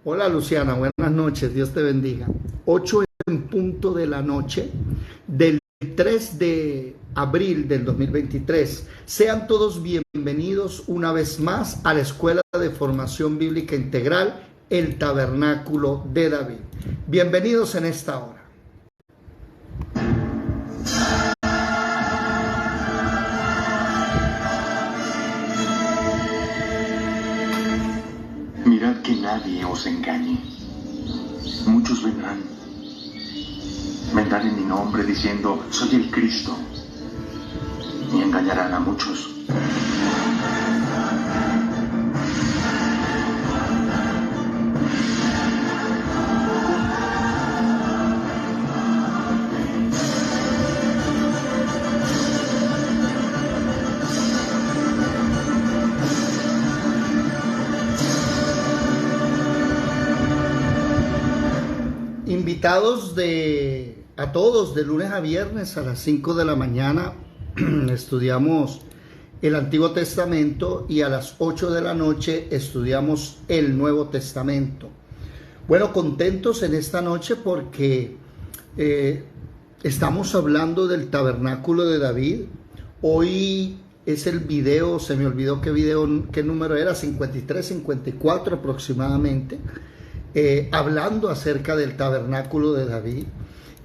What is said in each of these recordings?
Hola Luciana, buenas noches, Dios te bendiga. 8 en punto de la noche del 3 de abril del 2023. Sean todos bienvenidos una vez más a la Escuela de Formación Bíblica Integral, el Tabernáculo de David. Bienvenidos en esta hora. Mirad que nadie os engañe. Muchos vendrán en mi nombre diciendo, soy el Cristo, y engañarán a muchos. Invitados a todos de lunes a viernes a las 5 de la mañana estudiamos el Antiguo Testamento y a las 8 de la noche estudiamos el Nuevo Testamento. Bueno, contentos en esta noche porque estamos hablando del Tabernáculo de David. Hoy es el video, se me olvidó qué número era, 53, 54 aproximadamente. Hablando acerca del tabernáculo de David,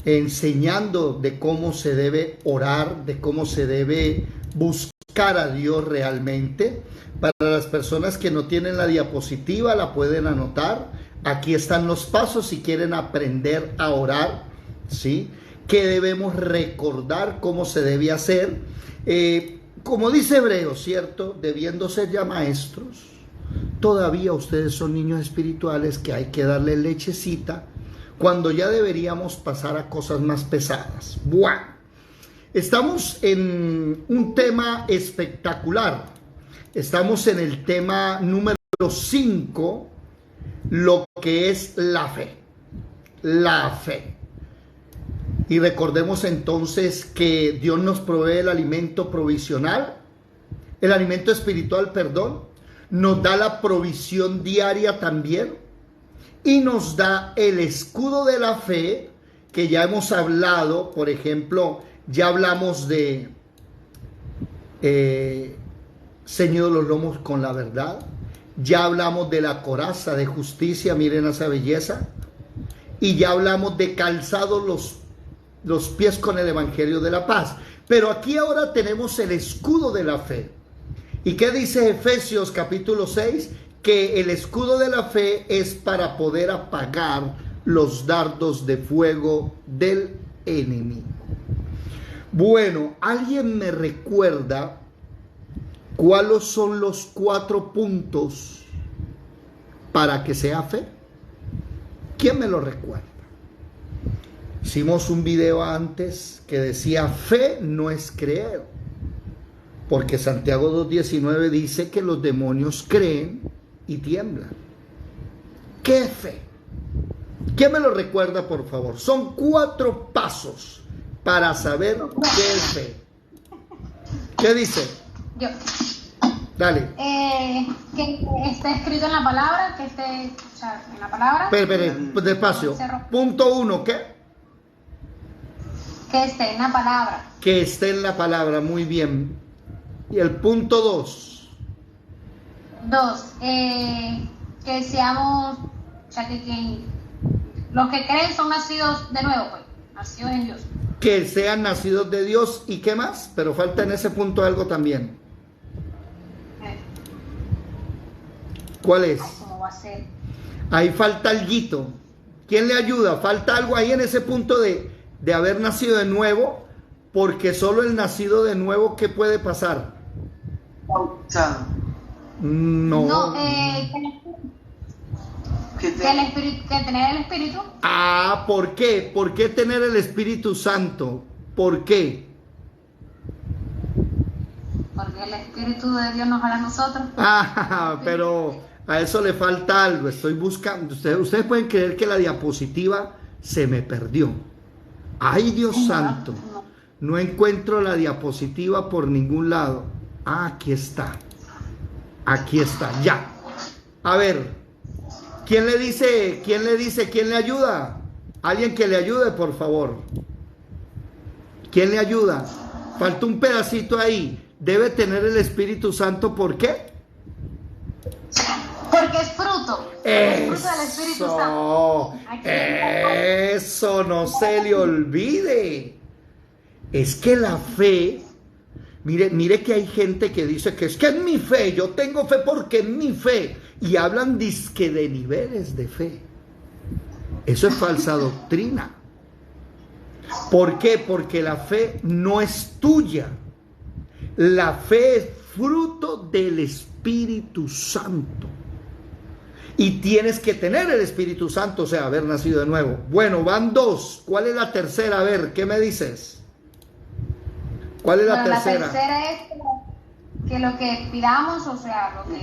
enseñando de cómo se debe orar, de cómo se debe buscar a Dios realmente. Para las personas que no tienen la diapositiva, la pueden anotar. Aquí están los pasos si quieren aprender a orar, ¿sí? ¿Qué debemos recordar? ¿Cómo se debe hacer? Como dice Hebreos, ¿cierto? Debiendo ser ya maestros, todavía ustedes son niños espirituales que hay que darle lechecita cuando ya deberíamos pasar a cosas más pesadas. Bueno, estamos en un tema espectacular. Estamos en el tema número 5, lo que es la fe. La fe. Y recordemos entonces que Dios nos provee el alimento provisional, el alimento espiritual, perdón. Nos da la provisión diaria también y nos da el escudo de la fe que ya hemos hablado. Por ejemplo, ya hablamos de ceñidos los lomos con la verdad, ya hablamos de la coraza de justicia, miren esa belleza, y ya hablamos de calzados los pies con el evangelio de la paz. Pero aquí ahora tenemos el escudo de la fe. ¿Y qué dice Efesios capítulo 6? Que el escudo de la fe es para poder apagar los dardos de fuego del enemigo. Bueno, ¿alguien me recuerda cuáles son los 4 puntos para que sea fe? ¿Quién me lo recuerda? Hicimos un video antes que decía fe no es creer. Porque Santiago 2:19 dice que los demonios creen y tiemblan. ¿Qué fe? ¿Quién me lo recuerda, por favor? Son 4 pasos para saber qué es fe. ¿Qué dice? Yo. Dale. Que esté escrito en la palabra, que esté, o sea, en la palabra. Espere, despacio. Punto 1, ¿qué? Que esté en la palabra. Que esté en la palabra, muy bien. Y el punto 2. 2, que seamos, o sea, que los que creen son nacidos de nuevo, pues, nacidos en Dios. Que sean nacidos de Dios, ¿y qué más? Pero falta en ese punto algo también. ¿Cuál es? ¿Cómo va a ser? Ahí falta alguito. ¿Quién le ayuda? Falta algo ahí en ese punto de haber nacido de nuevo, porque solo el nacido de nuevo, ¿qué puede pasar? Bautizado. No, que tener el Espíritu. Ah, ¿por qué? ¿Por qué tener el Espíritu Santo? ¿Por qué? Porque el Espíritu de Dios nos habla a nosotros. Ah, pero a eso le falta algo. Estoy buscando. Ustedes pueden creer que la diapositiva se me perdió. Ay, Dios santo. No encuentro la diapositiva por ningún lado. Ah, aquí está. Aquí está, ya. A ver, ¿Quién le dice? ¿Quién le ayuda? Alguien que le ayude, por favor. ¿Quién le ayuda? Falta un pedacito ahí. Debe tener el Espíritu Santo, ¿por qué? Porque es fruto. Es fruto del Espíritu Santo. Eso no se le olvide. Es que la fe, mire que hay gente que dice que es mi fe, yo tengo fe porque es mi fe. Y hablan dizque de niveles de fe. Eso es falsa doctrina. ¿Por qué? Porque la fe no es tuya. La fe es fruto del Espíritu Santo. Y tienes que tener el Espíritu Santo, o sea, haber nacido de nuevo. Bueno, van dos. ¿Cuál es la tercera? A ver, ¿qué me dices? ¿Cuál es la tercera? La tercera es que lo que pidamos, o sea, lo que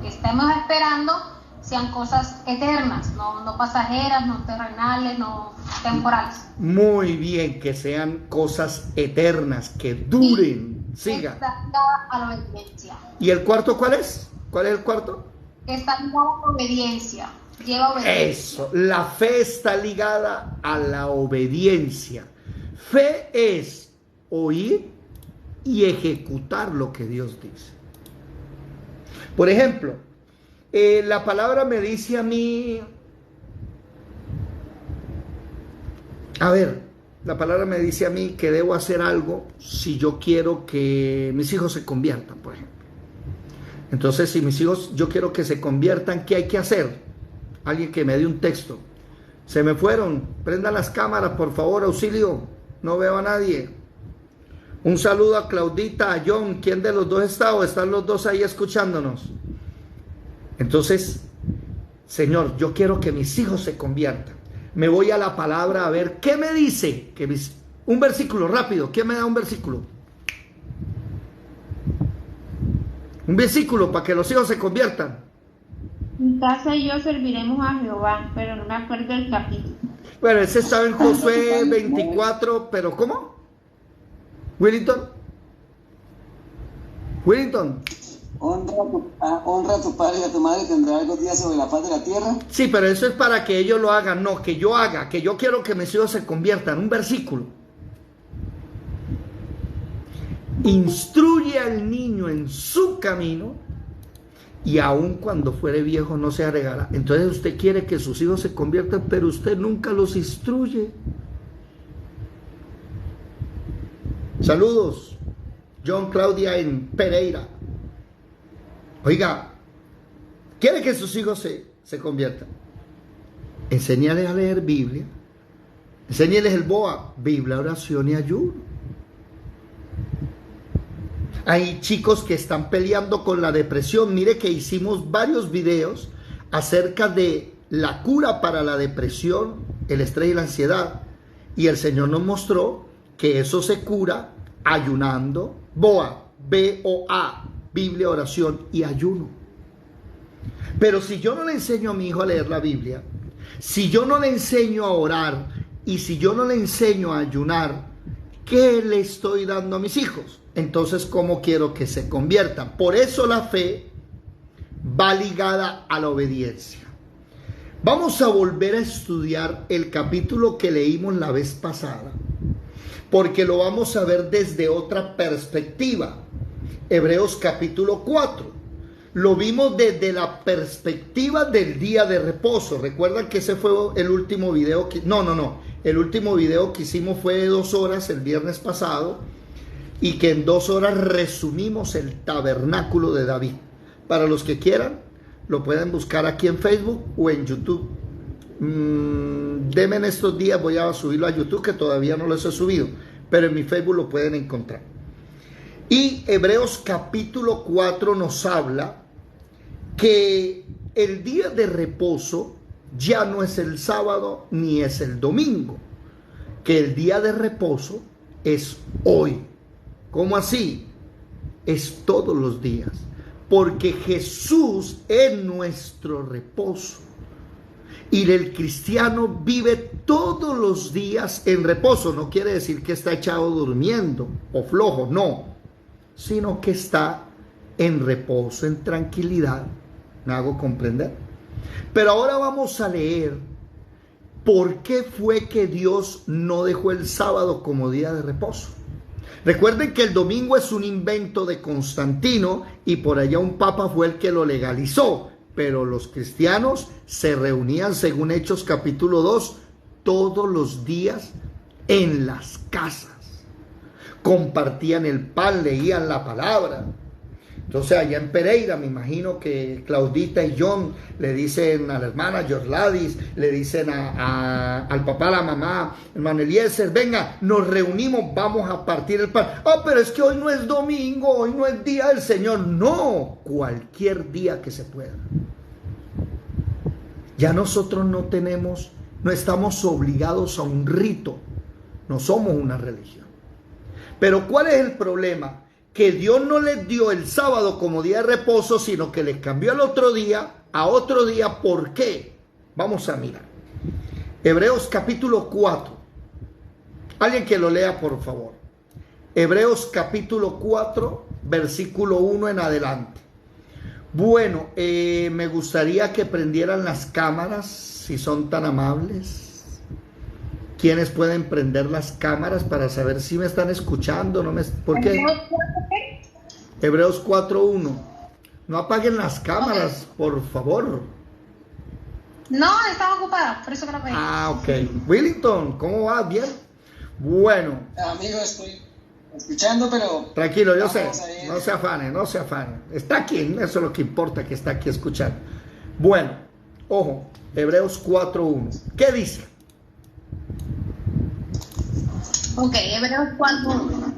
estemos esperando, sean cosas eternas, no pasajeras, no terrenales, no temporales. Muy bien, que sean cosas eternas, que duren. Siga. Está ligada a la obediencia. ¿Y el cuarto cuál es? ¿Cuál es el cuarto? Está ligada a la obediencia. Lleva obediencia. Eso, la fe está ligada a la obediencia. Fe es oír y ejecutar lo que Dios dice. Por ejemplo, la palabra me dice a mí, la palabra me dice a mí que debo hacer algo si yo quiero que mis hijos se conviertan, por ejemplo. Entonces, si mis hijos, yo quiero que se conviertan, ¿qué hay que hacer? Alguien que me dé un texto. Se me fueron, prendan las cámaras, por favor, auxilio, no veo a nadie. Un saludo a Claudita, a John, ¿quién de los dos está o están los dos ahí escuchándonos? Entonces, Señor, yo quiero que mis hijos se conviertan. Me voy a la palabra a ver qué me dice. Un versículo rápido, ¿quién me da un versículo? Un versículo para que los hijos se conviertan. Mi casa y yo serviremos a Jehová, pero no me acuerdo el capítulo. Bueno, ese estaba en Josué 24, pero ¿cómo? Willington. Honra a tu padre y a tu madre, tendrá algún día sobre la faz de la tierra. Sí, pero eso es para que ellos lo hagan, no, que yo haga, que yo quiero que mis hijos se conviertan. Un versículo. Instruye al niño en su camino y aun cuando fuere viejo no se arregará. Entonces usted quiere que sus hijos se conviertan, pero usted nunca los instruye. Saludos, John Claudia en Pereira. Oiga, ¿quiere que sus hijos se conviertan? Enséñales a leer Biblia. Enséñales el BOA, Biblia, oración y ayuno. Hay chicos que están peleando con la depresión. Mire que hicimos varios videos acerca de la cura para la depresión, el estrés y la ansiedad. Y el Señor nos mostró que eso se cura ayunando, BOA, B-O-A, Biblia, oración y ayuno. Pero si yo no le enseño a mi hijo a leer la Biblia, si yo no le enseño a orar y si yo no le enseño a ayunar, ¿qué le estoy dando a mis hijos? Entonces, ¿cómo quiero que se conviertan? Por eso la fe va ligada a la obediencia. Vamos a volver a estudiar el capítulo que leímos la vez pasada, porque lo vamos a ver desde otra perspectiva. Hebreos capítulo 4. Lo vimos desde la perspectiva del día de reposo. Recuerdan que ese fue el último video que... El último video que hicimos fue de 2 horas el viernes pasado y que en 2 horas resumimos el tabernáculo de David. Para los que quieran, lo pueden buscar aquí en Facebook o en YouTube. Denme en estos días, voy a subirlo a YouTube, que todavía no los he subido, pero en mi Facebook lo pueden encontrar. Y Hebreos capítulo 4 nos habla que el día de reposo ya no es el sábado ni es el domingo, que el día de reposo es hoy. ¿Cómo así? Es todos los días, porque Jesús es nuestro reposo. Y el cristiano vive todos los días en reposo. No quiere decir que está echado durmiendo o flojo, no, sino que está en reposo, en tranquilidad. ¿Me hago comprender? Pero ahora vamos a leer por qué fue que Dios no dejó el sábado como día de reposo. Recuerden que el domingo es un invento de Constantino y por allá un papa fue el que lo legalizó, pero los cristianos se reunían, según Hechos capítulo 2, todos los días en las casas. Compartían el pan, leían la palabra. Entonces allá en Pereira me imagino que Claudita y John le dicen a la hermana Yorladis, le dicen al papá, a la mamá, hermano Eliezer, venga, nos reunimos, vamos a partir el pan. Pero es que hoy no es domingo, hoy no es día del Señor. No, cualquier día que se pueda. Ya nosotros no estamos obligados a un rito, no somos una religión. Pero ¿cuál es el problema? Que Dios no les dio el sábado como día de reposo, sino que les cambió el otro día a otro día. ¿Por qué? Vamos a mirar. Hebreos capítulo 4. Alguien que lo lea, por favor. Hebreos capítulo 4, versículo 1 en adelante. Bueno, me gustaría que prendieran las cámaras, si son tan amables. ¿Quiénes pueden prender las cámaras para saber si me están escuchando? ¿Por qué? Hebreos 4:1. No apaguen las cámaras, por favor. No, estaba ocupada, por eso que lo pedí. Ok. Willington, ¿cómo vas? ¿Bien? Bueno. Amigo, estoy escuchando, pero... Tranquilo, yo sé. No se afane. Está aquí, eso es lo que importa, que está aquí escuchando. Bueno, ojo, Hebreos 4:1. ¿Qué dice? Ok, Hebreos 4:1.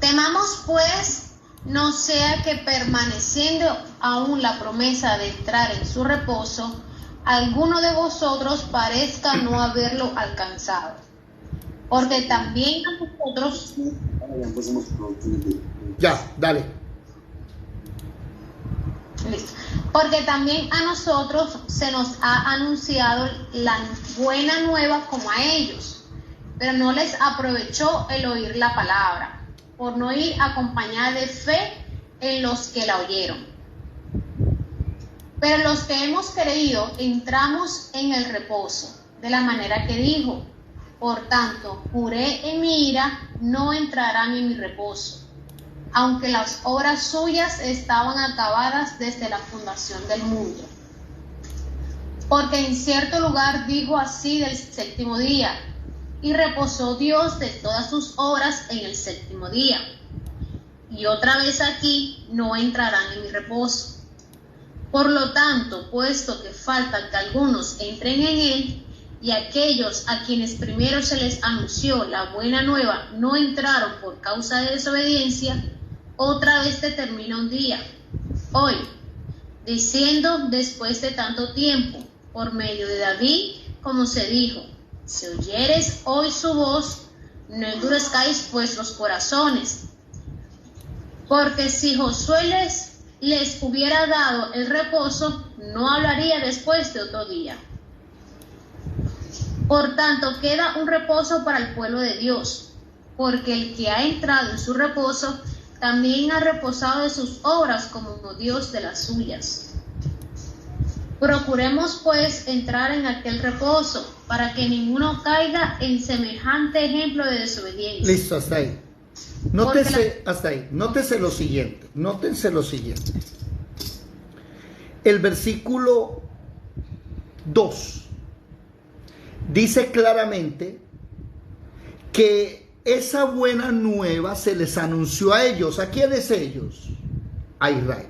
Temamos pues, no sea que permaneciendo aún la promesa de entrar en su reposo, alguno de vosotros parezca no haberlo alcanzado. Porque también a nosotros... Ya, dale. Listo. Porque también a nosotros se nos ha anunciado la buena nueva como a ellos. Pero no les aprovechó el oír la palabra, por no ir acompañada de fe en los que la oyeron. Pero los que hemos creído entramos en el reposo, de la manera que dijo: por tanto, juré en mi ira, no entrarán en mi reposo, aunque las obras suyas estaban acabadas desde la fundación del mundo. Porque en cierto lugar dijo así del séptimo día: y reposó Dios de todas sus obras en el séptimo día. Y otra vez aquí: no entrarán en mi reposo. Por lo tanto, puesto que falta que algunos entren en él, y aquellos a quienes primero se les anunció la buena nueva no entraron por causa de desobediencia, otra vez determina un día, hoy, diciendo después de tanto tiempo, por medio de David, como se dijo: si oyeres hoy su voz, no endurezcáis vuestros corazones. Porque si Josué les hubiera dado el reposo, no hablaría después de otro día. Por tanto, queda un reposo para el pueblo de Dios, porque el que ha entrado en su reposo, también ha reposado de sus obras como Dios de las suyas. Procuremos pues entrar en aquel reposo, para que ninguno caiga en semejante ejemplo de desobediencia. Listo, hasta ahí. Hasta ahí. Nótense lo siguiente. El versículo 2 dice claramente que esa buena nueva se les anunció a ellos. ¿A quiénes ellos? A Israel.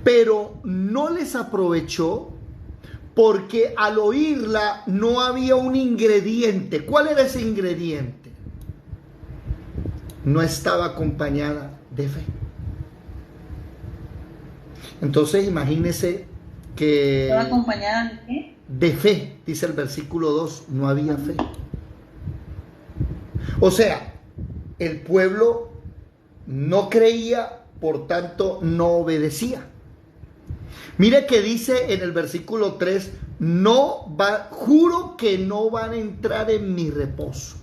Pero no les aprovechó, porque al oírla no había un ingrediente. ¿Cuál era ese ingrediente? No estaba acompañada de fe. Entonces imagínense que... ¿Estaba acompañada de qué? De fe, dice el versículo 2, no había fe. O sea, el pueblo no creía, por tanto no obedecía. Mire que dice en el versículo 3, juro que no van a entrar en mi reposo.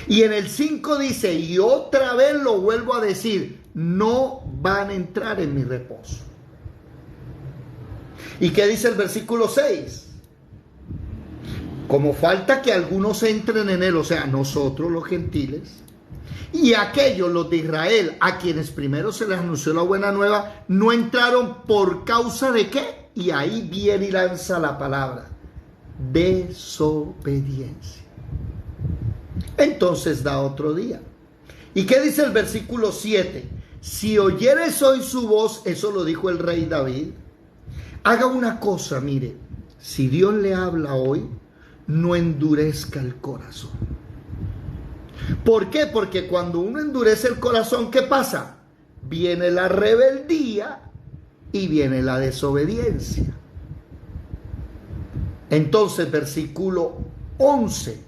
Y en el 5 dice, y otra vez lo vuelvo a decir, no van a entrar en mi reposo. ¿Y qué dice el versículo 6? Como falta que algunos entren en él, o sea, nosotros los gentiles, y aquellos, los de Israel, a quienes primero se les anunció la buena nueva, no entraron por causa de qué. Y ahí viene y lanza la palabra: desobediencia. Entonces da otro día. ¿Y qué dice el versículo 7? Si oyeres hoy su voz, eso lo dijo el rey David, haga una cosa, mire, si Dios le habla hoy, no endurezca el corazón. ¿Por qué? Porque cuando uno endurece el corazón, ¿qué pasa? Viene la rebeldía y viene la desobediencia. Entonces, versículo 11.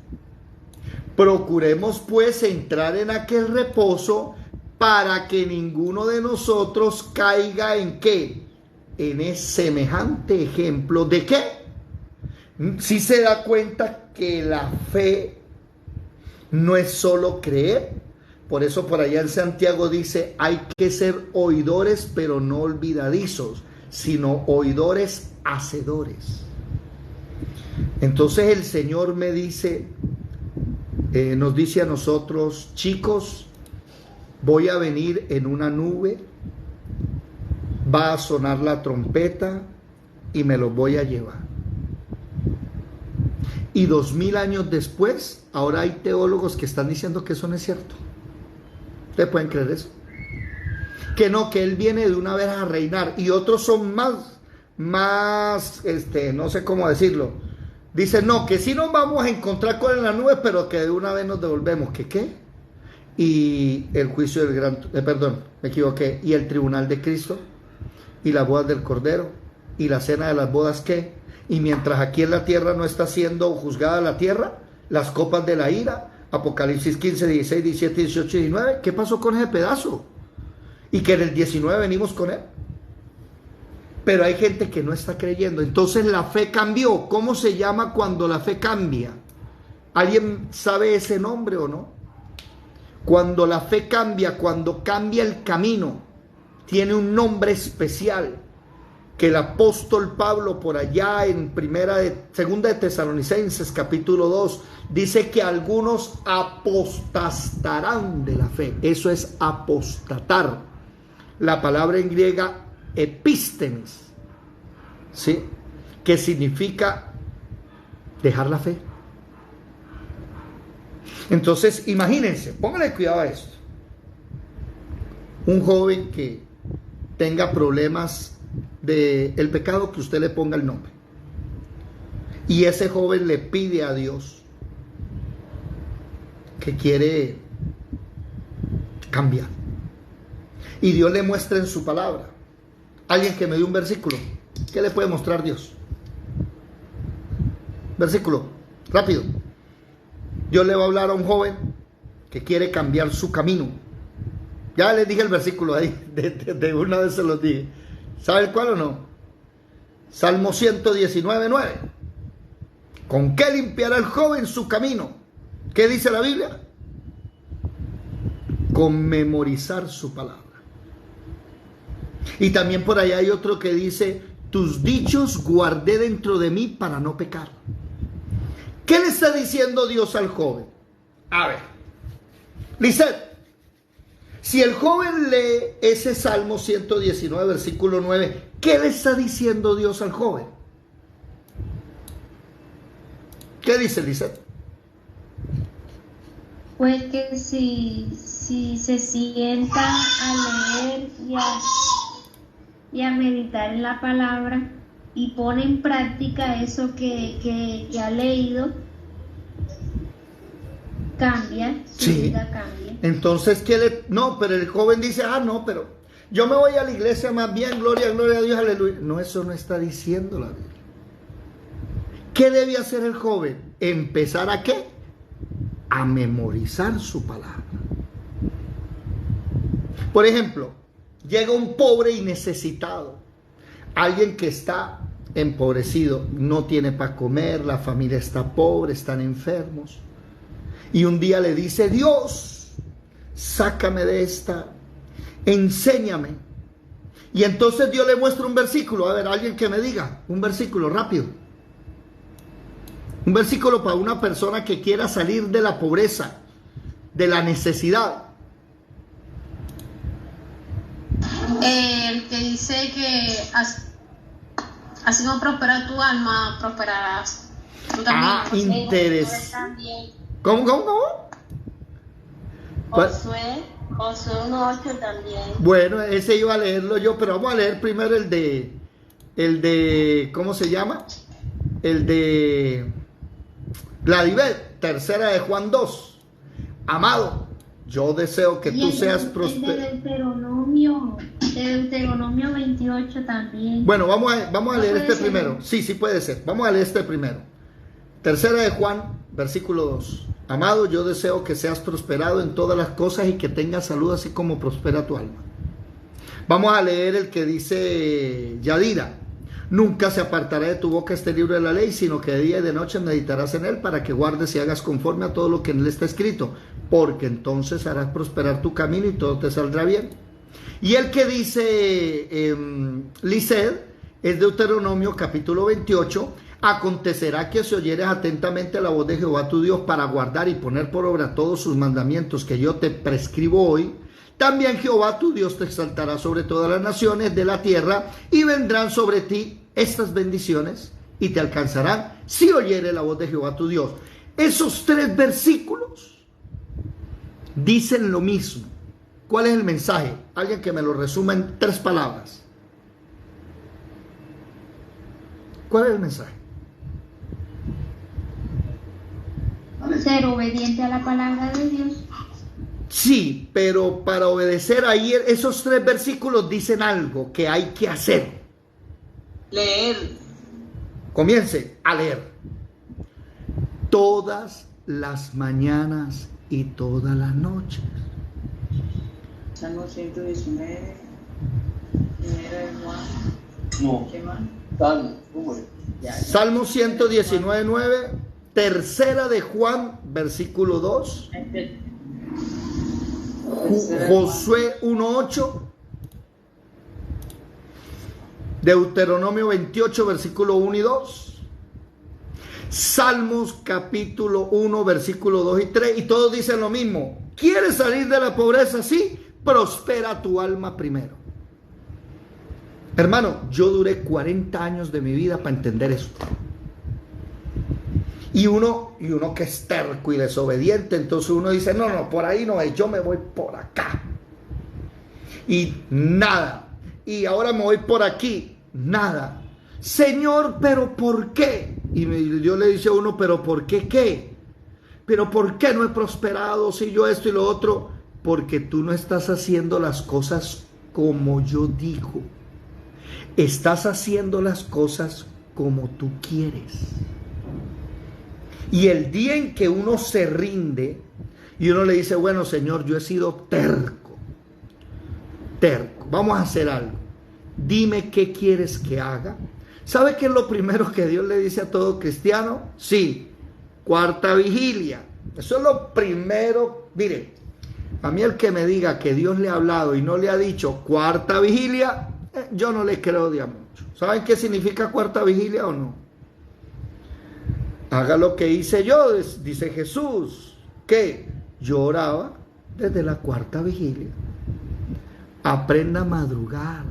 Procuremos pues entrar en aquel reposo para que ninguno de nosotros caiga en ¿qué? En ese semejante ejemplo de ¿qué? Si se da cuenta que la fe no es solo creer. Por eso por allá en Santiago dice, hay que ser oidores pero no olvidadizos, sino oidores hacedores. Entonces el Señor me dice, nos dice a nosotros, chicos, voy a venir en una nube, va a sonar la trompeta y me los voy a llevar. Y 2000 años después, ahora hay teólogos que están diciendo que eso no es cierto. ¿Ustedes pueden creer eso? Que no, que Él viene de una vez a reinar. Y otros son más, no sé cómo decirlo. Dicen, no, que sí nos vamos a encontrar con Él en la nube, pero que de una vez nos devolvemos. ¿Que qué? Y el juicio del gran, me equivoqué. Y el tribunal de Cristo, y las bodas del Cordero, y la cena de las bodas, ¿qué? Y mientras aquí en la tierra no está siendo juzgada la tierra, las copas de la ira, Apocalipsis 15, 16, 17, 18 y 19, ¿qué pasó con ese pedazo? Y que en el 19 venimos con Él. Pero hay gente que no está creyendo. Entonces la fe cambió. ¿Cómo se llama cuando la fe cambia? ¿Alguien sabe ese nombre o no? Cuando la fe cambia, cuando cambia el camino, tiene un nombre especial que el apóstol Pablo por allá en segunda de Tesalonicenses capítulo 2 dice que algunos apostatarán de la fe. Eso es apostatar. La palabra en griega epístemis, ¿sí? Que significa dejar la fe. Entonces, imagínense, pónganle cuidado a esto. Un joven que tenga problemas del pecado, que usted le ponga el nombre. Y ese joven le pide a Dios que quiere cambiar. Y Dios le muestra en su palabra. Alguien que me dio un versículo. ¿Qué le puede mostrar Dios? Versículo, rápido. Dios le va a hablar a un joven que quiere cambiar su camino. Ya les dije el versículo ahí, de una vez se los dije. ¿Saben cuál o no? Salmo 119, 9. ¿Con qué limpiará el joven su camino? ¿Qué dice la Biblia? Con memorizar su palabra. Y también por allá hay otro que dice, tus dichos guardé dentro de mí para no pecar. ¿Qué le está diciendo Dios al joven? A ver, Lisette, si el joven lee ese Salmo 119, versículo 9, ¿qué le está diciendo Dios al joven? ¿Qué dice Lisette? Pues que si se sienta a leer y a meditar en la palabra y pone en práctica eso que ha leído, cambia, su vida cambia. Entonces, no, pero el joven dice, no, pero yo me voy a la iglesia más bien, gloria a Dios, aleluya. No, eso no está diciendo la Biblia. ¿Qué debe hacer el joven? ¿Empezar a qué? A memorizar su palabra. Por ejemplo, llega un pobre y necesitado, alguien que está empobrecido, no tiene para comer, la familia está pobre, están enfermos, y un día le dice, Dios, sácame de esta, enséñame. Y entonces Dios le muestra un versículo. A ver, alguien que me diga, un versículo rápido. Un versículo para una persona que quiera salir de la pobreza, de la necesidad. El que dice que así como prospera tu alma, prosperarás tú también. Interesante. ¿Cómo? Josué 1:8 también. Bueno, ese iba a leerlo yo, pero vamos a leer primero el de, ¿cómo se llama? El de Gladibet, tercera de Juan 2. Amado, yo deseo que tú seas próspero. El de Deuteronomio 28 también. Bueno, vamos a leer este primero. Sí, puede ser. Vamos a leer este primero. Tercera de Juan, versículo 2. Amado, yo deseo que seas prosperado en todas las cosas y que tengas salud así como prospera tu alma. Vamos a leer el que dice Yadira. Nunca se apartará de tu boca este libro de la ley, sino que de día y de noche meditarás en él para que guardes y hagas conforme a todo lo que en él está escrito, porque entonces harás prosperar tu camino y todo te saldrá bien. Y el que dice Lised es Deuteronomio capítulo 28. Acontecerá que si oyeres atentamente la voz de Jehová tu Dios para guardar y poner por obra todos sus mandamientos que yo te prescribo hoy, también Jehová tu Dios te exaltará sobre todas las naciones de la tierra y vendrán sobre ti estas bendiciones y te alcanzarán si oyeres la voz de Jehová tu Dios. Esos 3 versículos dicen lo mismo. ¿Cuál es el mensaje? Alguien que me lo resuma en 3 palabras. ¿Cuál es el mensaje? Ser obediente a la palabra de Dios. Sí, pero para obedecer ahí esos 3 versículos dicen algo que hay que hacer. Leer. Comience a leer. Todas las mañanas y todas las noches. Salmo 119. Primera de Juan. No. ¿Qué más? Salmo 119:9. Tercera de Juan, versículo 2. Josué 1:8. Deuteronomio 28, versículo 1 y 2. Salmos capítulo 1, versículo 2 y 3. Y todos dicen lo mismo. ¿Quieres salir de la pobreza? Sí, prospera tu alma primero. Hermano, yo duré 40 años de mi vida para entender esto. Y uno que es terco y desobediente, entonces uno dice, no, por ahí no es, yo me voy por acá. Y nada. Y ahora me voy por aquí, nada. Señor, ¿pero por qué? Y Dios le dice a uno, ¿pero por qué qué? ¿Pero por qué no he prosperado si yo esto y lo otro? Porque tú no estás haciendo las cosas como yo digo. Estás haciendo las cosas como tú quieres. Y el día en que uno se rinde y uno le dice, bueno, Señor, yo he sido terco, vamos a hacer algo. Dime qué quieres que haga. ¿Sabe qué es lo primero que Dios le dice a todo cristiano? Sí, 4ª vigilia. Eso es lo primero. Mire, a mí el que me diga que Dios le ha hablado y no le ha dicho 4ª vigilia, yo no le creo de a mucho. ¿Saben qué significa 4ª vigilia o no? Haga lo que hice yo, dice Jesús, que yo oraba desde la 4ª vigilia. Aprenda a madrugar,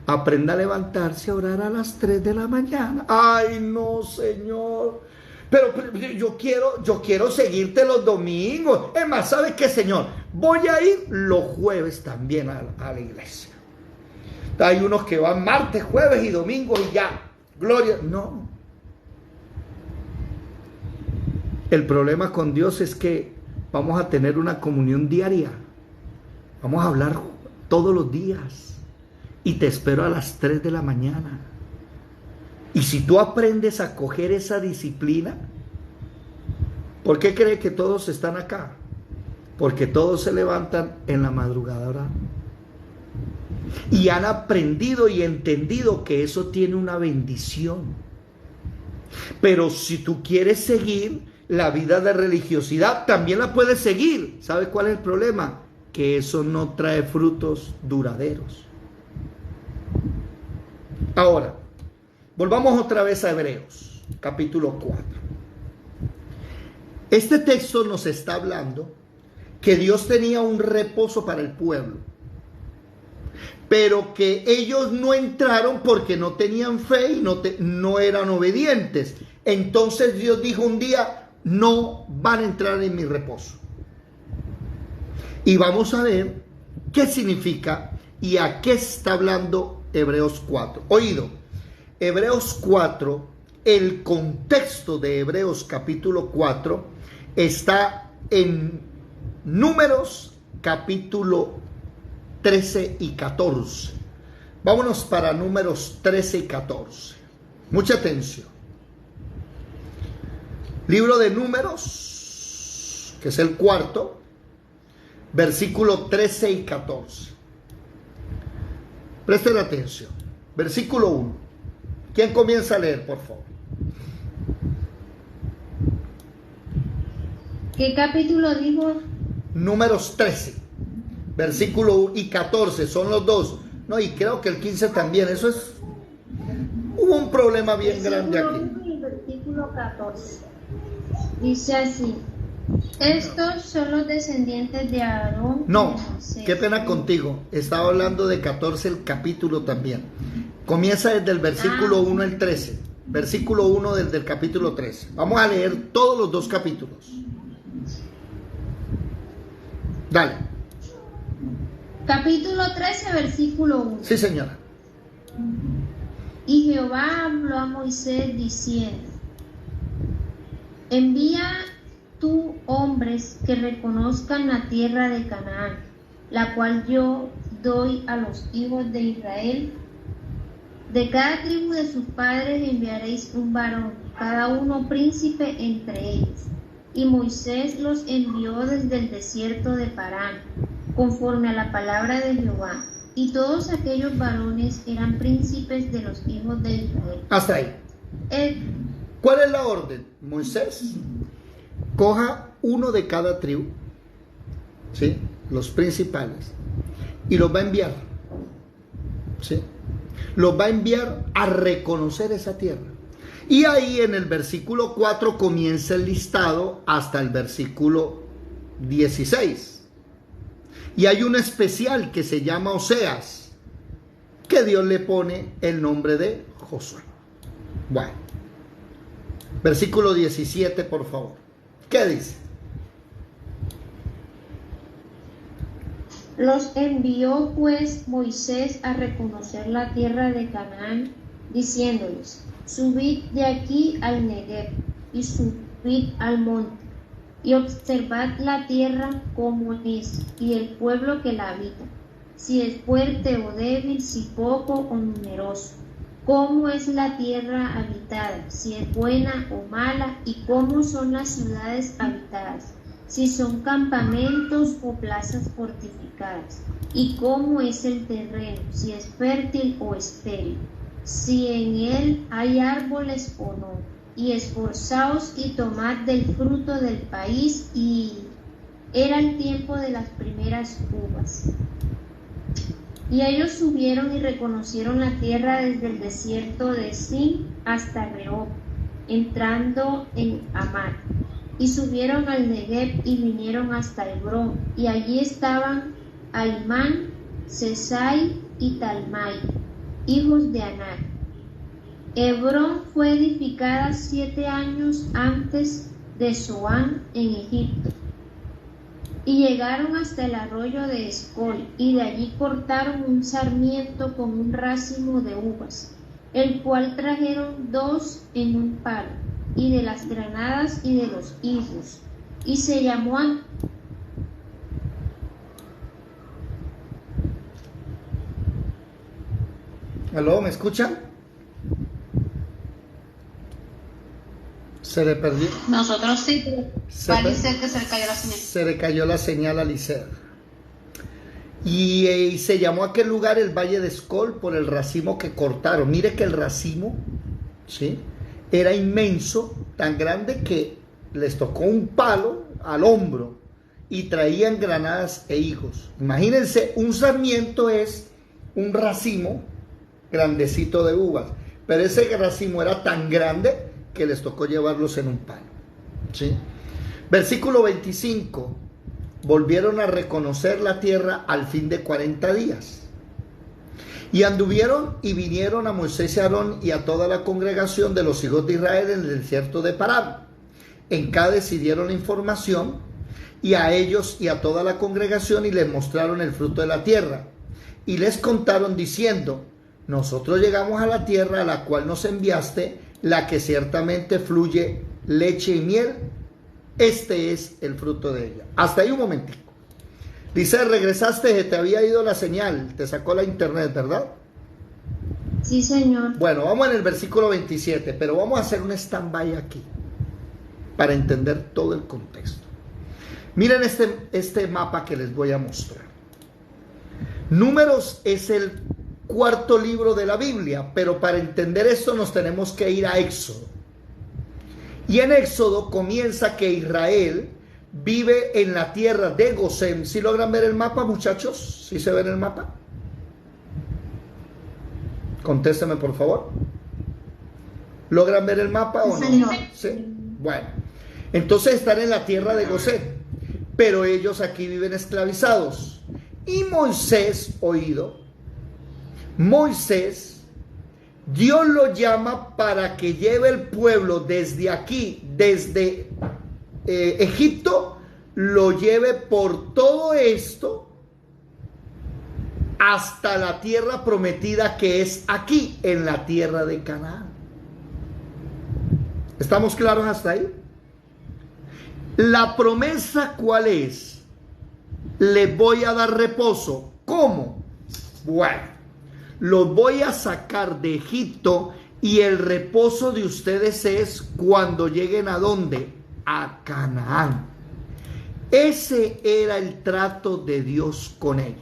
aprenda a levantarse a orar a las 3 de la mañana. Ay, no, Señor, pero yo quiero seguirte los domingos. Es más, ¿sabe qué, Señor? Voy a ir los jueves también a la iglesia. Hay unos que van martes, jueves y domingo y ya, gloria, no. El problema con Dios es que vamos a tener una comunión diaria. Vamos a hablar todos los días. Y te espero a las 3 de la mañana. Y si tú aprendes a coger esa disciplina, ¿por qué cree que todos están acá? Porque todos se levantan en la madrugada y han aprendido y entendido que eso tiene una bendición. Pero si tú quieres seguir la vida de religiosidad, también la puedes seguir. ¿Sabe cuál es el problema? Que eso no trae frutos duraderos. Ahora, volvamos otra vez a Hebreos, capítulo 4. Este texto nos está hablando que Dios tenía un reposo para el pueblo, pero que ellos no entraron porque no tenían fe y no eran obedientes. Entonces Dios dijo un día, no van a entrar en mi reposo. Y vamos a ver qué significa y a qué está hablando Hebreos 4. Oído, Hebreos 4, el contexto de Hebreos capítulo 4 está en Números capítulo 13 y 14. Vámonos para Números 13 y 14. Mucha atención. Libro de Números, que es el cuarto, versículo 13 y 14. Presten atención. Versículo 1. ¿Quién comienza a leer, por favor? ¿Qué capítulo dijo? Números 13, versículo 1 y 14, son los dos. No, y creo que el 15 también. Eso es... Hubo un problema bien grande aquí. Y versículo 14. Dice así: estos son los descendientes de Aarón. No, qué pena contigo. Estaba hablando de 14 el capítulo también. Comienza desde el versículo 1 al 13. Versículo 1 desde el capítulo 13. Vamos a leer todos los dos capítulos. Dale. Capítulo 13, versículo 1. Sí, señora. Y Jehová habló a Moisés diciendo: envía tú hombres que reconozcan la tierra de Canaán, la cual yo doy a los hijos de Israel. De cada tribu de sus padres enviaréis un varón, cada uno príncipe entre ellos. Y Moisés los envió desde el desierto de Parán, conforme a la palabra de Jehová. Y todos aquellos varones eran príncipes de los hijos de Israel. Hasta ahí. ¿Cuál es la orden? Moisés coja uno de cada tribu, ¿sí? Los principales, y los va a enviar, ¿sí? Los va a enviar a reconocer esa tierra. Y ahí en el versículo 4 comienza el listado hasta el versículo 16. Y hay un especial que se llama Oseas, que Dios le pone el nombre de Josué. Bueno, versículo 17, por favor. ¿Qué dice? Los envió pues Moisés a reconocer la tierra de Canaán, diciéndoles: subid de aquí al Negev y subid al monte, y observad la tierra como es, y el pueblo que la habita, si es fuerte o débil, si poco o numeroso, cómo es la tierra habitada, si es buena o mala, y cómo son las ciudades habitadas, si son campamentos o plazas fortificadas, y cómo es el terreno, si es fértil o estéril, si en él hay árboles o no, y esforzaos y tomad del fruto del país. Y era el tiempo de las primeras uvas. Y ellos subieron y reconocieron la tierra desde el desierto de Sin hasta Rehob, entrando en Amar. Y subieron al Negev y vinieron hasta Hebrón, y allí estaban Aimán, Sesai y Talmai, hijos de Anak. Hebrón fue edificada 7 años antes de Zoán en Egipto. Y llegaron hasta el arroyo de Escol, y de allí cortaron un sarmiento con un racimo de uvas, el cual trajeron 2 en un palo, y de las granadas y de los higos, y se llamó ¿Aló? ¿Me escuchan? Se le perdió. Nosotros sí, parece que se le cayó la señal. Se le cayó la señal a Licea. Y se llamó a aquel lugar el Valle de Escol por el racimo que cortaron. Mire que el racimo, ¿sí?, era inmenso, tan grande que les tocó un palo al hombro y traían granadas e higos. Imagínense, un sarmiento es un racimo grandecito de uvas. Pero ese racimo era tan grande que les tocó llevarlos en un palo. ¿Sí? Versículo 25. Volvieron a reconocer la tierra al fin de 40 días. Y anduvieron y vinieron a Moisés y a Aarón y a toda la congregación de los hijos de Israel en el desierto de Parán. En Cades dieron la información, y a ellos y a toda la congregación, y les mostraron el fruto de la tierra. Y les contaron diciendo: nosotros llegamos a la tierra a la cual nos enviaste, la que ciertamente fluye leche y miel. Este es el fruto de ella. Hasta ahí un momentico. Dice, regresaste, se te había ido la señal, te sacó la internet, ¿verdad? Sí, señor. Bueno, vamos en el versículo 27, pero vamos a hacer un stand-by aquí para entender todo el contexto. Miren este mapa que les voy a mostrar. Números es el cuarto libro de la Biblia, pero para entender esto nos tenemos que ir a Éxodo. Y en Éxodo comienza que Israel vive en la tierra de Gosén. ¿Sí logran ver el mapa, muchachos? ¿Sí se ve en el mapa? Contésteme, por favor. ¿Logran ver el mapa o no? ¿Sí? Bueno, entonces están en la tierra de Gosén, pero ellos aquí viven esclavizados. Y Moisés, Moisés, Dios lo llama para que lleve el pueblo desde aquí, desde Egipto, lo lleve por todo esto hasta la tierra prometida, que es aquí, en la tierra de Canaán. ¿Estamos claros hasta ahí? La promesa, ¿cuál es? Le voy a dar reposo. ¿Cómo? Bueno, los voy a sacar de Egipto, y el reposo de ustedes es cuando lleguen ¿a dónde? A Canaán. Ese era el trato de Dios con ellos.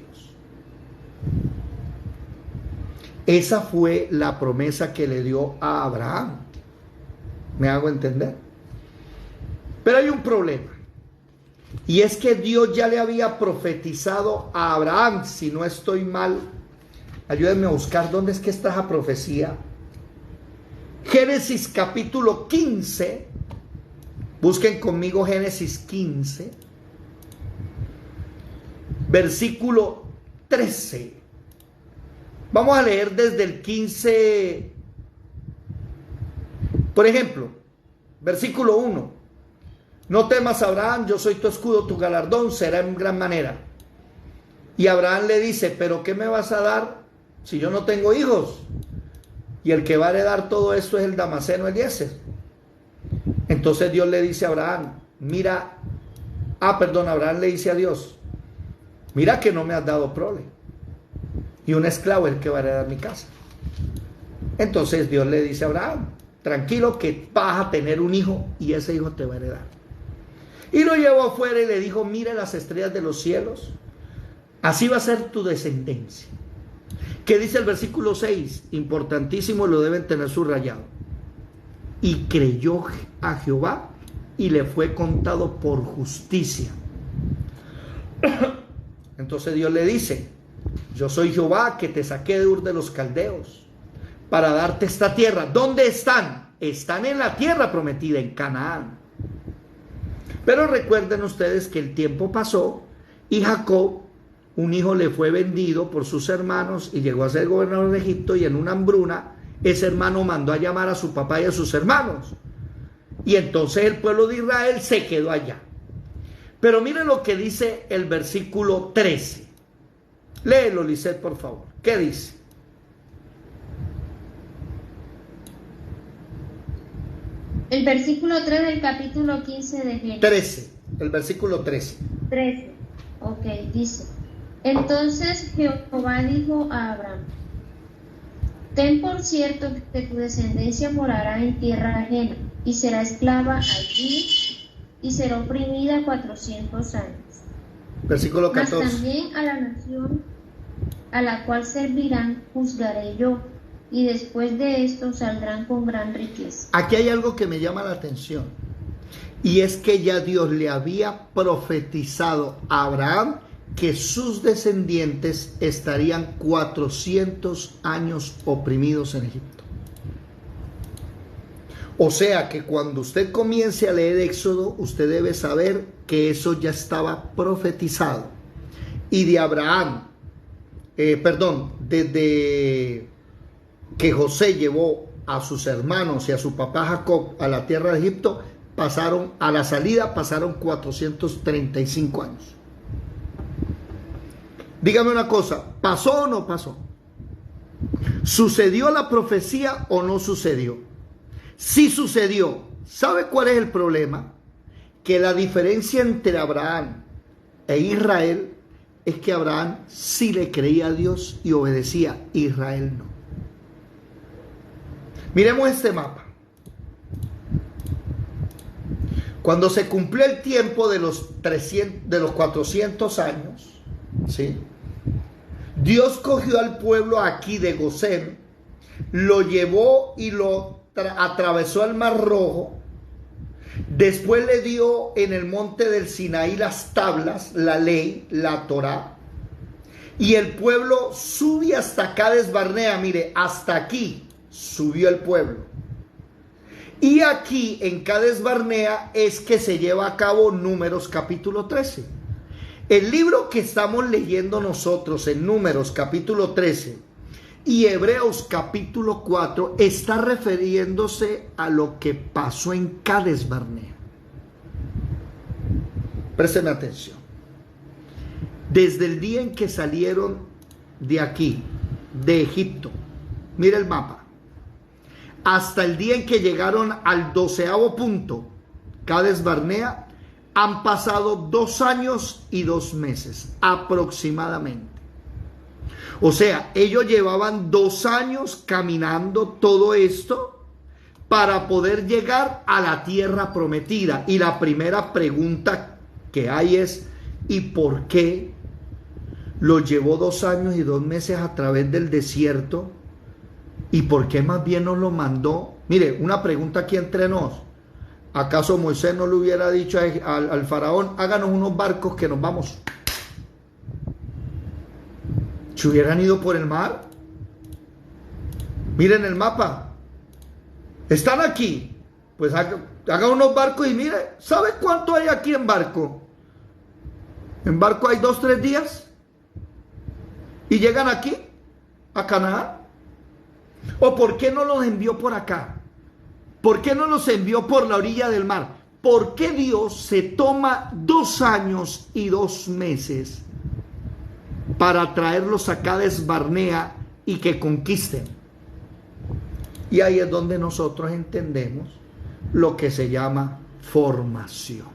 Esa fue la promesa que le dio a Abraham. ¿Me hago entender? Pero hay un problema, y es que Dios ya le había profetizado a Abraham, si no estoy mal, ayúdenme a buscar dónde es que está esa profecía. Génesis capítulo 15, busquen conmigo Génesis 15, versículo 13. Vamos a leer desde el 15, por ejemplo, versículo 1. No temas, Abraham, yo soy tu escudo, tu galardón será en gran manera. Y Abraham le dice, ¿pero qué me vas a dar si yo no tengo hijos? Y el que va a heredar todo esto es el Damaseno Eliezer. Entonces Dios le dice a Abraham, Abraham le dice a Dios, mira que no me has dado prole, y un esclavo es el que va a heredar mi casa. Entonces Dios le dice a Abraham, tranquilo que vas a tener un hijo, y ese hijo te va a heredar. Y lo llevó afuera y le dijo, mira las estrellas de los cielos, así va a ser tu descendencia. ¿Qué dice el versículo 6? Importantísimo, lo deben tener subrayado. Y creyó a Jehová, y le fue contado por justicia. Entonces Dios le dice, yo soy Jehová que te saqué de Ur de los Caldeos para darte esta tierra. ¿Dónde están? Están en la tierra prometida, en Canaán. Pero recuerden ustedes que el tiempo pasó, y Jacob, un hijo, le fue vendido por sus hermanos y llegó a ser gobernador de Egipto, y en una hambruna ese hermano mandó a llamar a su papá y a sus hermanos, y entonces el pueblo de Israel se quedó allá. Pero miren lo que dice el versículo 13. Léelo, Lisette, por favor. ¿Qué dice? El versículo 3 del capítulo 15 de Génesis. 13, el versículo 13. 13, ok, dice. Entonces Jehová dijo a Abraham, ten por cierto que tu descendencia morará en tierra ajena, y será esclava allí, y será oprimida 400 años. Versículo 14. Mas también a la nación a la cual servirán juzgaré yo, y después de esto saldrán con gran riqueza. Aquí hay algo que me llama la atención, y es que ya Dios le había profetizado a Abraham que sus descendientes estarían 400 años oprimidos en Egipto. O sea que cuando usted comience a leer Éxodo, usted debe saber que eso ya estaba profetizado. Y de Abraham, desde que José llevó a sus hermanos y a su papá Jacob a la tierra de Egipto, pasaron 435 años. Dígame una cosa, ¿pasó o no pasó? ¿Sucedió la profecía o no sucedió? Sí sucedió. ¿Sabe cuál es el problema? Que la diferencia entre Abraham e Israel es que Abraham sí le creía a Dios y obedecía, Israel no. Miremos este mapa. Cuando se cumplió el tiempo de los 400 años, ¿sí?, Dios cogió al pueblo aquí de Gosén, lo llevó y lo atravesó el Mar Rojo. Después le dio en el monte del Sinaí las tablas, la ley, la Torá. Y el pueblo sube hasta Cades Barnea. Mire, hasta aquí subió el pueblo. Y aquí en Cades Barnea es que se lleva a cabo Números capítulo 13. El libro que estamos leyendo nosotros en Números capítulo 13 y Hebreos capítulo 4 está refiriéndose a lo que pasó en Cades Barnea. Présteme atención. Desde el día en que salieron de aquí, de Egipto, mire el mapa, hasta el día en que llegaron al 12º punto, Cades Barnea, han pasado 2 años y 2 meses aproximadamente. O sea, ellos llevaban 2 años caminando todo esto para poder llegar a la tierra prometida. Y la primera pregunta que hay es, ¿y por qué los llevó 2 años y 2 meses a través del desierto? ¿Y por qué más bien nos lo mandó? Mire, una pregunta aquí entre nos. ¿Acaso Moisés no le hubiera dicho al faraón, háganos unos barcos que nos vamos? ¿Se hubieran ido por el mar? Miren el mapa. Están aquí. Pues haga unos barcos y mire, ¿sabe cuánto hay aquí en barco? En barco hay 2-3 días. Y llegan aquí, a Canaán. ¿O por qué no los envió por acá? ¿Por qué no los envió por la orilla del mar? ¿Por qué Dios se toma 2 años y 2 meses para traerlos a Cades Barnea y que conquisten? Y ahí es donde nosotros entendemos lo que se llama formación.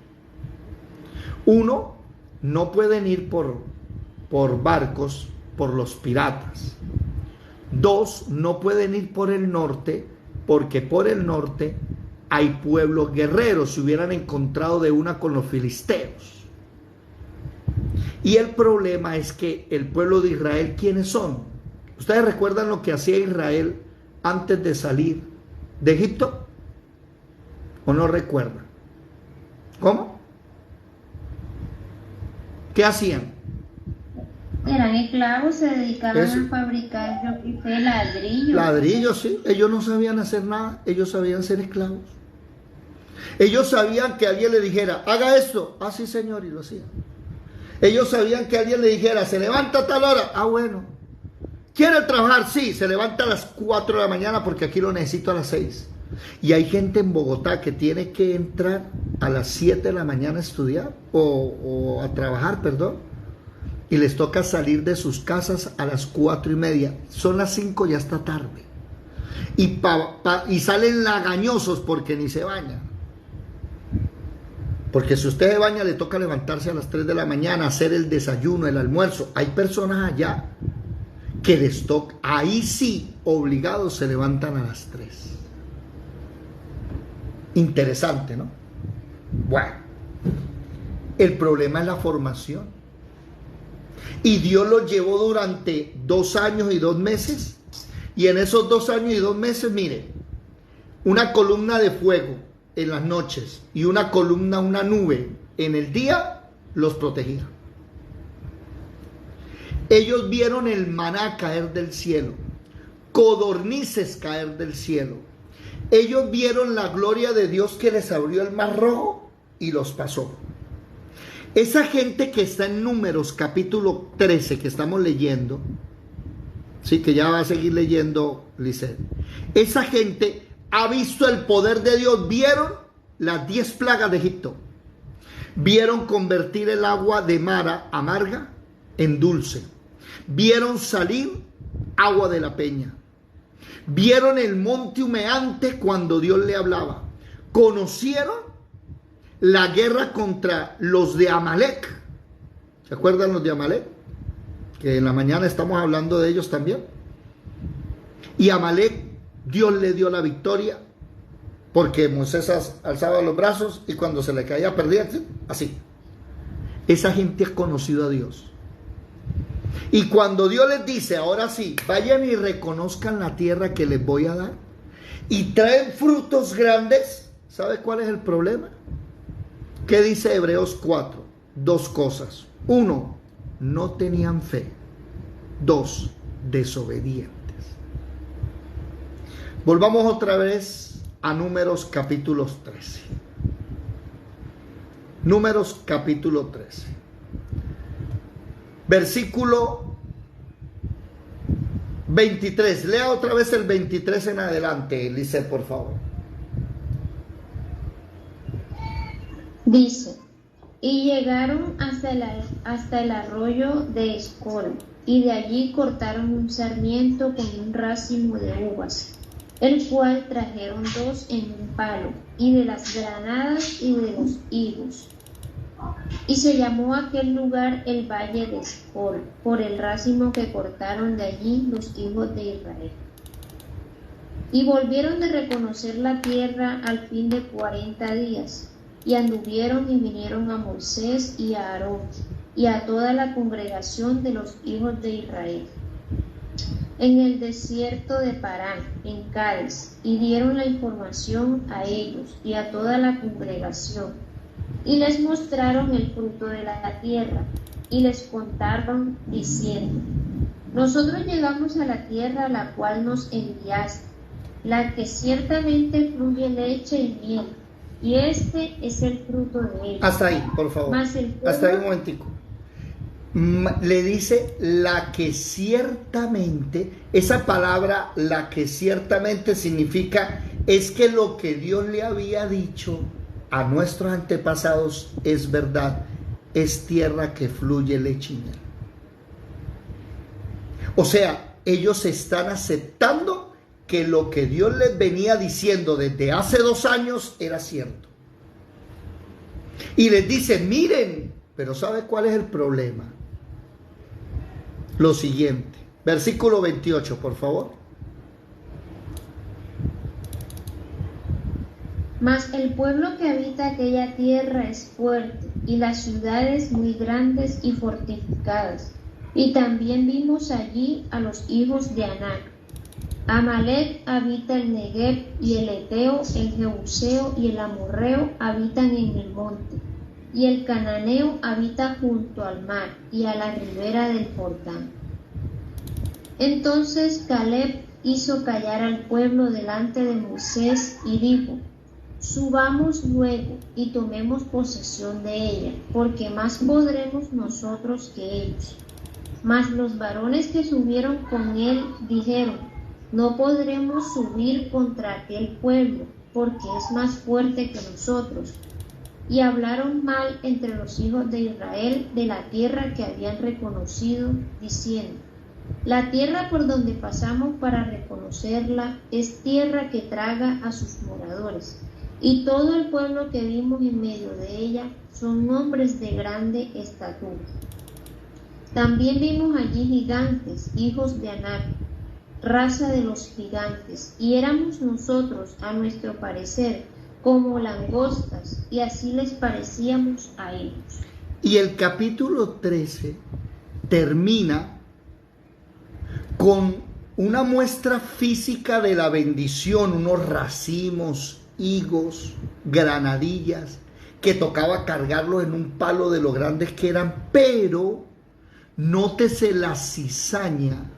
Uno, no pueden ir por barcos por los piratas. 2, no pueden ir por el norte, porque por el norte hay pueblos guerreros, se hubieran encontrado de una con los filisteos. Y el problema es que el pueblo de Israel, ¿quiénes son? ¿Ustedes recuerdan lo que hacía Israel antes de salir de Egipto? ¿O no recuerdan? ¿Cómo? ¿Qué hacían? Eran esclavos, se dedicaban a fabricar ladrillos. Ladrillos, sí. Ellos no sabían hacer nada. Ellos sabían ser esclavos. Ellos sabían que alguien le dijera, haga esto. Ah, sí, señor, y lo hacían. Ellos sabían que alguien le dijera, se levanta a tal hora. Ah, bueno. ¿Quiere trabajar? Sí, se levanta a las 4 de la mañana porque aquí lo necesito a las 6. Y hay gente en Bogotá que tiene que entrar a las 7 de la mañana a estudiar o a trabajar, perdón. Y les toca salir de sus casas a las 4:30. Son las 5, ya está tarde. Y salen lagañosos porque ni se bañan. Porque si usted se baña, le toca levantarse a las 3 de la mañana, hacer el desayuno, el almuerzo. Hay personas allá que les toca, ahí sí, obligados, se levantan a las 3. Interesante, ¿no? Bueno, el problema es la formación. Y Dios los llevó durante 2 años y 2 meses. Y en esos 2 años y 2 meses, mire, una columna de fuego en las noches y una columna, una nube en el día, los protegía. Ellos vieron el maná caer del cielo, codornices caer del cielo. Ellos vieron la gloria de Dios que les abrió el mar rojo y los pasó. Esa gente que está en Números capítulo 13 que estamos leyendo, sí, que ya va a seguir leyendo Lisset, esa gente ha visto el poder de Dios. Vieron las 10 plagas de Egipto, vieron convertir el agua de Mara amarga en dulce, vieron salir agua de la peña, vieron el monte humeante cuando Dios le hablaba, conocieron la guerra contra los de Amalek. ¿Se acuerdan los de Amalek? Que en la mañana estamos hablando de ellos también. Y Amalek, Dios le dio la victoria, porque Moisés alzaba los brazos y cuando se le caía perdía, así. Esa gente ha conocido a Dios. Y cuando Dios les dice, ahora sí, vayan y reconozcan la tierra que les voy a dar, y traen frutos grandes, ¿sabe cuál es el problema? ¿Qué dice Hebreos 4? 2 cosas. 1, no tenían fe. 2, desobedientes. Volvamos otra vez a Números capítulo 13. Números capítulo 13. Versículo 23. Lea otra vez el 23 en adelante, Lisset, por favor. Dice, y llegaron hasta el arroyo de Escol, y de allí cortaron un sarmiento con un racimo de uvas, el cual trajeron 2 en un palo, y de las granadas y de los higos. Y se llamó aquel lugar el valle de Escol, por el racimo que cortaron de allí los hijos de Israel. Y volvieron de reconocer la tierra al fin de 40 días, y anduvieron y vinieron a Moisés y a Aarón, y a toda la congregación de los hijos de Israel, en el desierto de Parán, en Cádiz, y dieron la información a ellos y a toda la congregación, y les mostraron el fruto de la tierra, y les contaron, diciendo, nosotros llegamos a la tierra a la cual nos enviaste, la que ciertamente fluye leche y miel, y este es el fruto de ella. Hasta ahí, por favor. Hasta ahí un momentico. Le dice la que ciertamente, esa palabra la que ciertamente significa es que lo que Dios le había dicho a nuestros antepasados es verdad, es tierra que fluye leche y miel. O sea, ellos están aceptando que lo que Dios les venía diciendo desde hace 2 años era cierto. Y les dice, miren, pero ¿sabe cuál es el problema? Lo siguiente, versículo 28, por favor. Mas el pueblo que habita aquella tierra es fuerte, y las ciudades muy grandes y fortificadas. Y también vimos allí a los hijos de Anac. Amalek habita el Negev, y el Eteo, el Jebuseo y el Amorreo habitan en el monte, y el Cananeo habita junto al mar y a la ribera del Jordán. Entonces Caleb hizo callar al pueblo delante de Moisés y dijo, subamos luego y tomemos posesión de ella, porque más podremos nosotros que ellos. Mas los varones que subieron con él dijeron, no podremos subir contra aquel pueblo, porque es más fuerte que nosotros. Y hablaron mal entre los hijos de Israel de la tierra que habían reconocido, diciendo, la tierra por donde pasamos para reconocerla es tierra que traga a sus moradores, y todo el pueblo que vimos en medio de ella son hombres de grande estatura. También vimos allí gigantes, hijos de Anac, raza de los gigantes, y éramos nosotros, a nuestro parecer, como langostas, y así les parecíamos a ellos. Y el capítulo 13 termina con una muestra física de la bendición, unos racimos, higos, granadillas, que tocaba cargarlos en un palo de lo grandes que eran, pero nótese la cizaña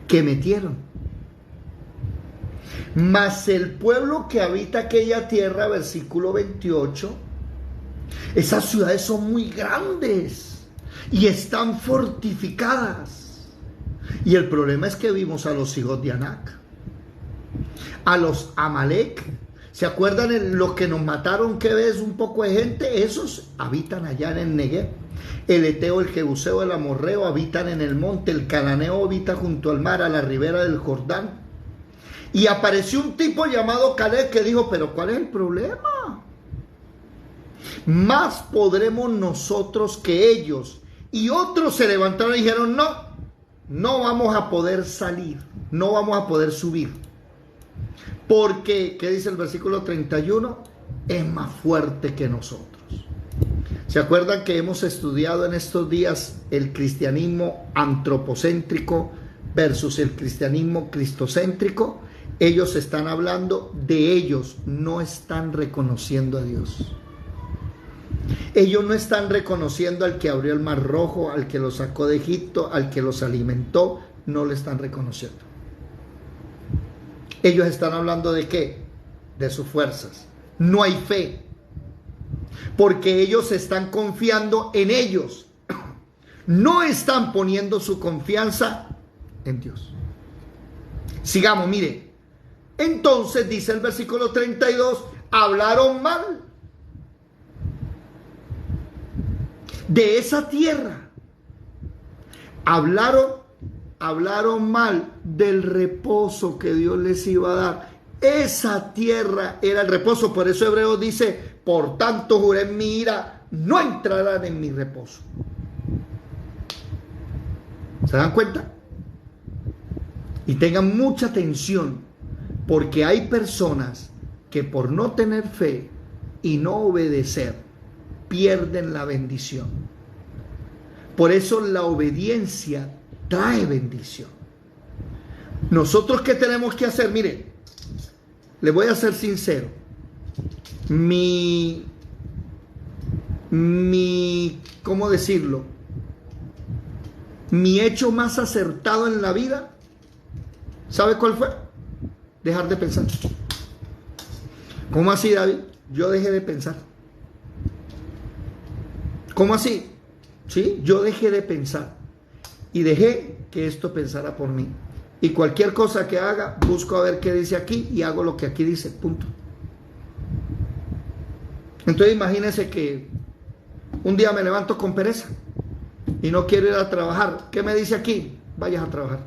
que metieron. Mas el pueblo que habita aquella tierra, versículo 28, esas ciudades son muy grandes y están fortificadas. Y el problema es que vimos a los hijos de Anac, a los Amalek. ¿Se acuerdan en lo que nos mataron? Que ves un poco de gente. Esos habitan allá en el Negev. El Eteo, el Jebuseo, el Amorreo habitan en el monte. El Cananeo habita junto al mar, a la ribera del Jordán. Y apareció un tipo llamado Caleb que dijo: pero ¿cuál es el problema? Más podremos nosotros que ellos. Y otros se levantaron y dijeron: no vamos a poder salir, no vamos a poder subir. Porque, ¿qué dice el versículo 31? Es más fuerte que nosotros. ¿Se acuerdan que hemos estudiado en estos días el cristianismo antropocéntrico versus el cristianismo cristocéntrico? Ellos están hablando de ellos, no están reconociendo a Dios. Ellos no están reconociendo al que abrió el mar rojo, al que los sacó de Egipto, al que los alimentó, no le están reconociendo. Ellos están hablando ¿de qué? De sus fuerzas. No hay fe, porque ellos están confiando en ellos. No están poniendo su confianza en Dios. Sigamos, mire. Entonces dice el versículo 32, hablaron mal de esa tierra. Hablaron mal del reposo que Dios les iba a dar. Esa tierra era el reposo. Por eso Hebreos dice: por tanto juré en mi ira, no entrarán en mi reposo. ¿Se dan cuenta? Y tengan mucha atención, porque hay personas que por no tener fe y no obedecer, pierden la bendición. Por eso la obediencia trae bendición. Nosotros, ¿qué tenemos que hacer? Mire, le voy a ser sincero. ¿Cómo decirlo? Mi hecho más acertado en la vida, ¿sabe cuál fue? Dejar de pensar. ¿Cómo así, David? Yo dejé de pensar. ¿Cómo así? Sí, yo dejé de pensar y dejé que esto pensara por mí. Y cualquier cosa que haga, busco a ver qué dice aquí y hago lo que aquí dice, punto. Entonces imagínense que un día me levanto con pereza y no quiero ir a trabajar. ¿Qué me dice aquí? Vayas a trabajar.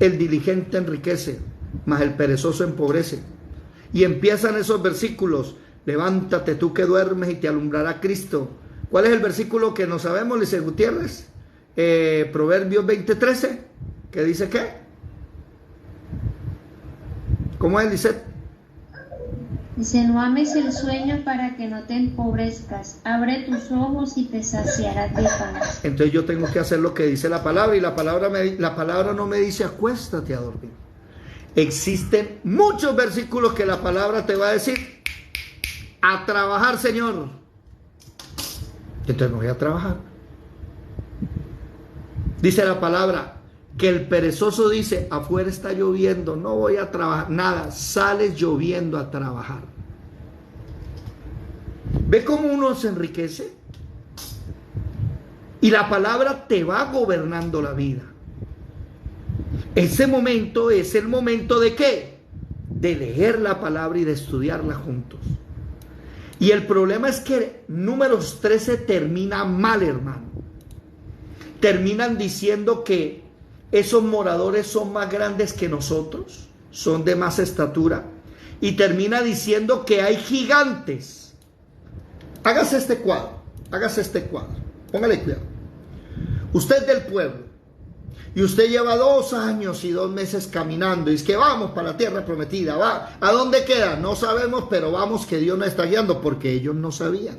El diligente enriquece, mas el perezoso empobrece. Y empiezan esos versículos: levántate tú que duermes y te alumbrará Cristo. ¿Cuál es el versículo que no sabemos, Lice Gutiérrez? Proverbios 20:13, que dice ¿qué? ¿Cómo es, Lisette? Dice: no ames el sueño para que no te empobrezcas. Abre tus ojos y te saciarás de paz. Entonces yo tengo que hacer lo que dice la palabra, y la palabra no me dice acuéstate a dormir. Existen muchos versículos que la palabra te va a decir: a trabajar, Señor. Entonces no voy a trabajar. Dice la palabra que el perezoso dice: afuera está lloviendo, no voy a trabajar. Nada, sales lloviendo a trabajar. ¿Ve cómo uno se enriquece? Y la palabra te va gobernando la vida. Ese momento es el momento ¿de qué? De leer la palabra y de estudiarla juntos. Y el problema es que Números 13 termina mal, hermano. Terminan diciendo que esos moradores son más grandes que nosotros, son de más estatura, y termina diciendo que hay gigantes. Hágase este cuadro, póngale cuidado. Usted es del pueblo y usted lleva 2 años y 2 meses caminando y es que vamos para la tierra prometida. Va, ¿a dónde queda? No sabemos, pero vamos, que Dios nos está guiando, porque ellos no sabían.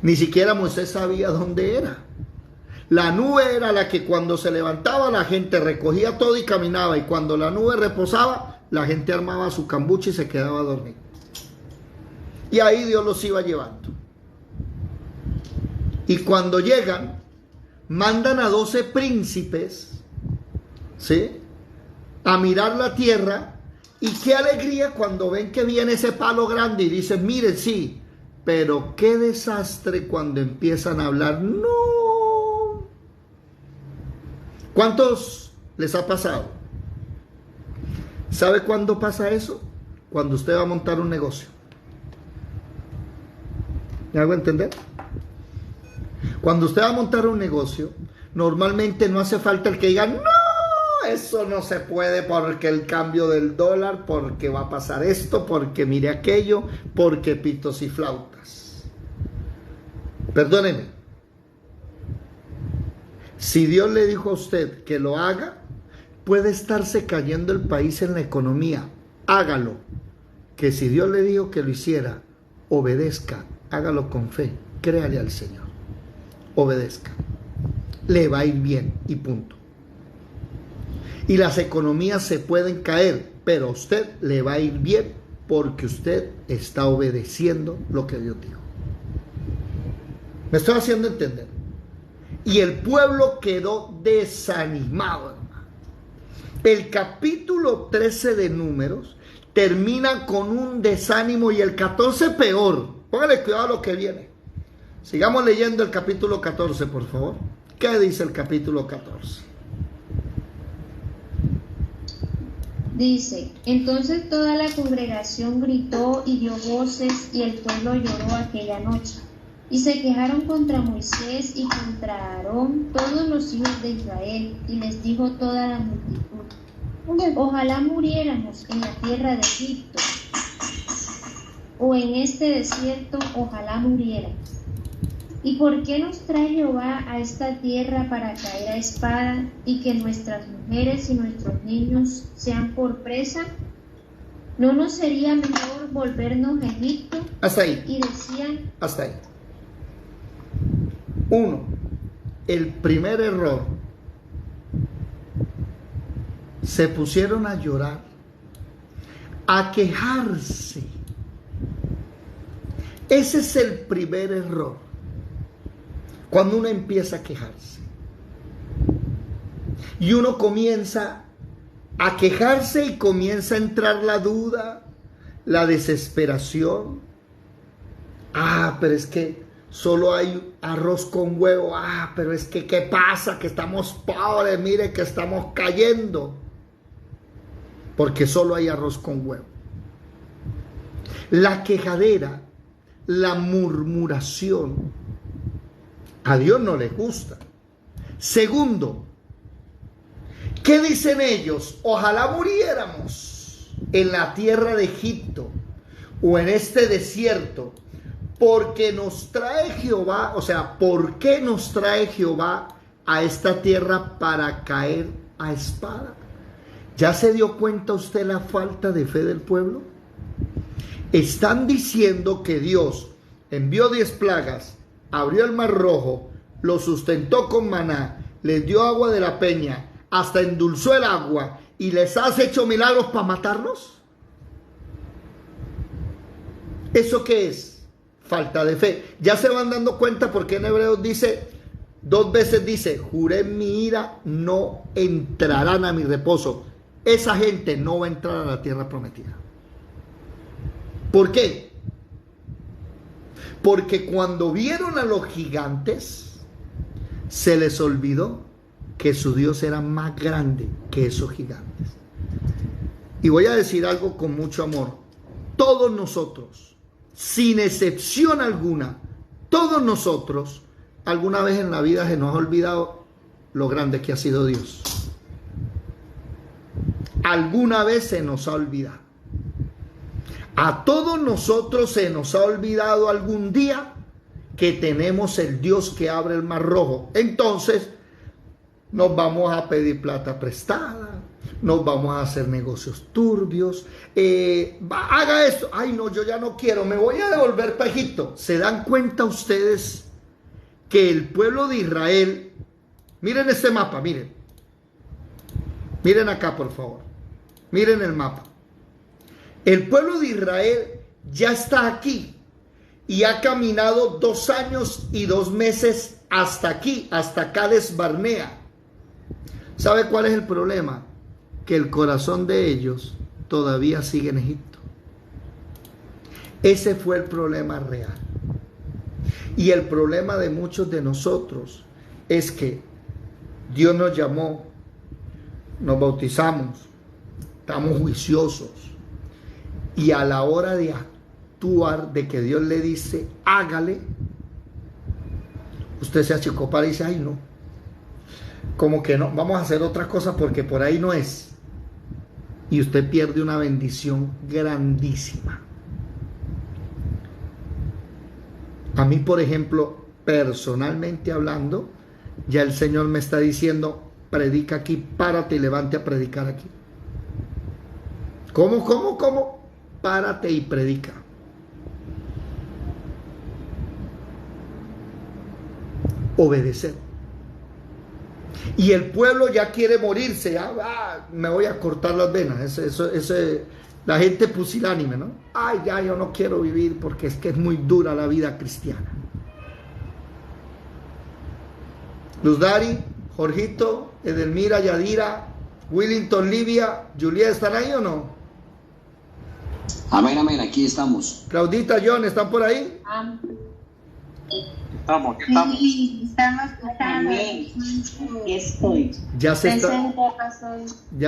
Ni siquiera Moisés sabía dónde era. La nube era la que cuando se levantaba la gente recogía todo y caminaba, y cuando la nube reposaba la gente armaba su cambuche y se quedaba a dormir. Y ahí Dios los iba llevando. Y cuando llegan, mandan a 12 príncipes, ¿sí?, a mirar la tierra. Y qué alegría cuando ven que viene ese palo grande y dicen, miren, sí, pero qué desastre cuando empiezan a hablar. No. ¿Cuántos les ha pasado? ¿Sabe cuándo pasa eso? Cuando usted va a montar un negocio. ¿Me hago entender? Cuando usted va a montar un negocio, normalmente no hace falta el que diga, no, eso no se puede porque el cambio del dólar, porque va a pasar esto, porque mire aquello, porque pitos y flautas. Perdóneme. Si Dios le dijo a usted que lo haga, puede estarse cayendo el país en la economía. Hágalo. Que si Dios le dijo que lo hiciera, obedezca, hágalo con fe, créale al Señor. Obedezca. Le va a ir bien y punto. Y las economías se pueden caer, pero a usted le va a ir bien porque usted está obedeciendo lo que Dios dijo. ¿Me estoy haciendo entender? Y el pueblo quedó desanimado, hermano. El capítulo 13 de Números termina con un desánimo y el 14 peor. Póngale cuidado a lo que viene. Sigamos leyendo el capítulo 14, por favor. ¿Qué dice el capítulo 14? Dice, entonces toda la congregación gritó y dio voces y el pueblo lloró aquella noche. Y se quejaron contra Moisés y contra Aarón todos los hijos de Israel, y les dijo toda la multitud, ojalá muriéramos en la tierra de Egipto, o en este desierto, ojalá muriéramos. ¿Y por qué nos trae Jehová a esta tierra para caer a espada y que nuestras mujeres y nuestros niños sean por presa? ¿No nos sería mejor volvernos a Egipto? Hasta ahí. Y decían... Hasta ahí. 1. El primer error. Se pusieron a llorar, a quejarse. Ese es el primer error. Cuando uno empieza a quejarse y uno comienza a quejarse y comienza a entrar la duda, la desesperación. Pero es que solo hay arroz con huevo. Pero es que ¿qué pasa? Que estamos pobres, mire que estamos cayendo. Porque solo hay arroz con huevo. La quejadera, la murmuración, a Dios no le gusta. Segundo, ¿qué dicen ellos? Ojalá muriéramos en la tierra de Egipto o en este desierto, porque nos trae Jehová, o sea, ¿por qué nos trae Jehová a esta tierra para caer a espada? ¿Ya se dio cuenta usted la falta de fe del pueblo? Están diciendo que Dios envió 10 plagas, abrió el mar rojo, lo sustentó con maná, les dio agua de la peña, hasta endulzó el agua y les has hecho milagros para matarlos. ¿Eso qué es? Falta de fe. Ya se van dando cuenta porque en Hebreos dice, 2 veces dice, juré en mi ira, no entrarán a mi reposo. Esa gente no va a entrar a la tierra prometida. ¿Por qué? Porque cuando vieron a los gigantes, se les olvidó que su Dios era más grande que esos gigantes. Y voy a decir algo con mucho amor. Todos nosotros, sin excepción alguna, todos nosotros, alguna vez en la vida se nos ha olvidado lo grande que ha sido Dios. Alguna vez se nos ha olvidado. A todos nosotros se nos ha olvidado algún día que tenemos el Dios que abre el mar rojo. Entonces nos vamos a pedir plata prestada, nos vamos a hacer negocios turbios. Haga esto. Ay, no, yo ya no quiero, me voy a devolver para Egipto. ¿Se dan cuenta ustedes que el pueblo de Israel, miren este mapa, miren acá por favor, miren el mapa? El pueblo de Israel ya está aquí y ha caminado 2 años y 2 meses hasta aquí, hasta Cades Barnea. ¿Sabe cuál es el problema? Que el corazón de ellos todavía sigue en Egipto. Ese fue el problema real. Y el problema de muchos de nosotros es que Dios nos llamó, nos bautizamos, estamos juiciosos, y a la hora de actuar, de que Dios le dice, hágale, usted se achicopala y dice, ay no, como que no, vamos a hacer otra cosa porque por ahí no es. Y usted pierde una bendición grandísima. A mí, por ejemplo, personalmente hablando, ya el Señor me está diciendo, predica aquí, párate y levante a predicar aquí. ¿Cómo? Párate y predica. Obedecer. Y el pueblo ya quiere morirse, ya, me voy a cortar las venas. La gente pusilánime, ¿no? Ay, ya, yo no quiero vivir porque es que es muy dura la vida cristiana. Luz Dari, Jorgito, Edelmira, Yadira, Willington, Livia, Juliet, ¿están ahí o no? Amén, amén, aquí estamos. Claudita, John, ¿están por ahí? Estamos. Sí, estamos escuchando. Aquí estoy. Ya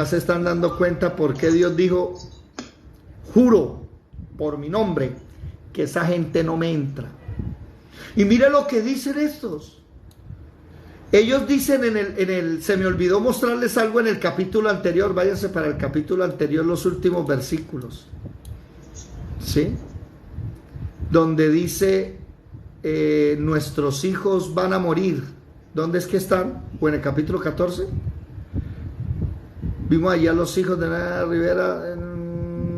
se están dando cuenta por qué Dios dijo, juro por mi nombre que esa gente no me entra. Y mire lo que dicen estos. Ellos dicen se me olvidó mostrarles algo en el capítulo anterior, váyanse para el capítulo anterior, los últimos versículos, ¿sí? Donde dice, nuestros hijos van a morir. ¿Dónde es que están? ¿O en el capítulo 14? Vimos allá los hijos de Ana Rivera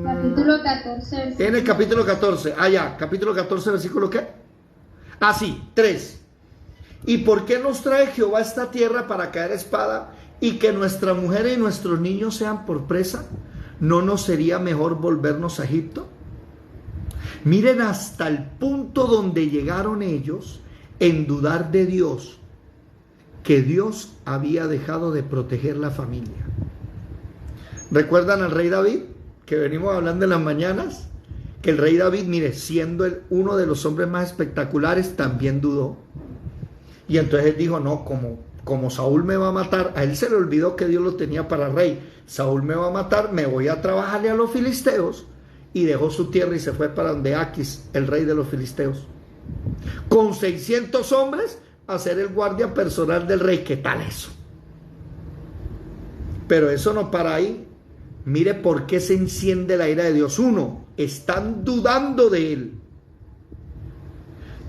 Capítulo 14. En el capítulo 14, capítulo 14, versículo ¿qué? Sí, 3. ¿Y por qué nos trae Jehová a esta tierra para caer espada y que nuestras mujeres y nuestros niños sean por presa? ¿No nos sería mejor volvernos a Egipto? Miren hasta el punto donde llegaron ellos en dudar de Dios, que Dios había dejado de proteger la familia. ¿Recuerdan al rey David? Que venimos hablando en las mañanas, que el rey David, mire, siendo uno de los hombres más espectaculares, también dudó. Y entonces él dijo, no, como Saúl me va a matar, a él se le olvidó que Dios lo tenía para rey. Saúl me va a matar, me voy a trabajarle a los filisteos. Y dejó su tierra y se fue para donde Aquis, el rey de los filisteos, con 600 hombres a ser el guardia personal del rey. ¿Qué tal eso? Pero eso no para ahí. Mire por qué se enciende la ira de Dios. 1, están dudando de él.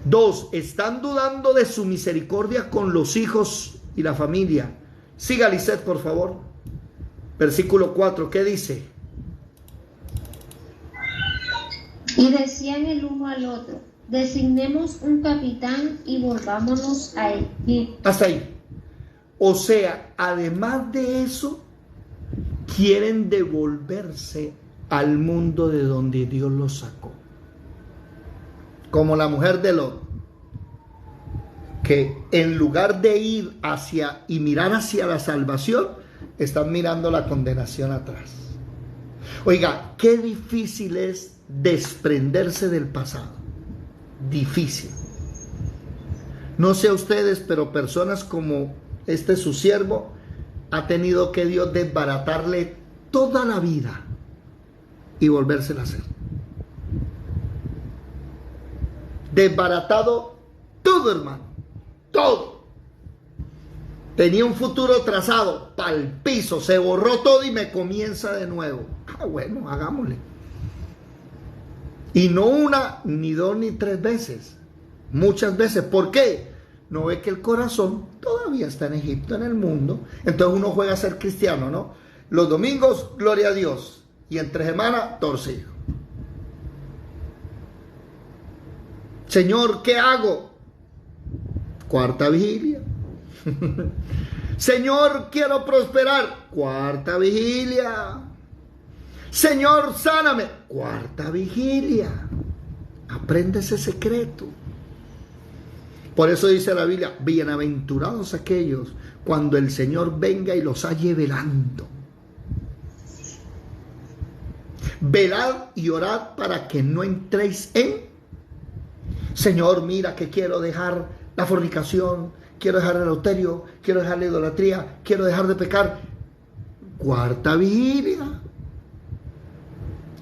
2, están dudando de su misericordia con los hijos y la familia. Siga, Lisette, por favor. Versículo 4, ¿qué dice? Y decían el uno al otro, designemos un capitán y volvámonos a Egipto. Hasta ahí. O sea, además de eso, quieren devolverse al mundo de donde Dios los sacó. Como la mujer de Lot, que en lugar de ir hacia y mirar hacia la salvación, están mirando la condenación atrás. Oiga, qué difícil es desprenderse del pasado. Difícil. No sé a ustedes, pero personas como su siervo ha tenido que Dios desbaratarle toda la vida y volvérsela a hacer. Desbaratado todo, hermano, todo. Tenía un futuro trazado, pa'l piso, se borró todo y me comienza de nuevo. Bueno, hagámosle. Y no una, ni dos, ni tres veces, muchas veces. ¿Por qué? No ve que el corazón todavía está en Egipto, en el mundo. Entonces uno juega a ser cristiano, ¿no? Los domingos, gloria a Dios, y entre semana, torcido. Señor, ¿qué hago? Cuarta vigilia. Señor, quiero prosperar. Cuarta vigilia. Señor, sáname. Cuarta vigilia. Aprende ese secreto. Por eso dice la Biblia, bienaventurados aquellos cuando el Señor venga y los halle velando. Velad y orad para que no entréis en... Señor, mira que quiero dejar la fornicación, quiero dejar el adulterio, quiero dejar la idolatría, quiero dejar de pecar. Cuarta vigilia.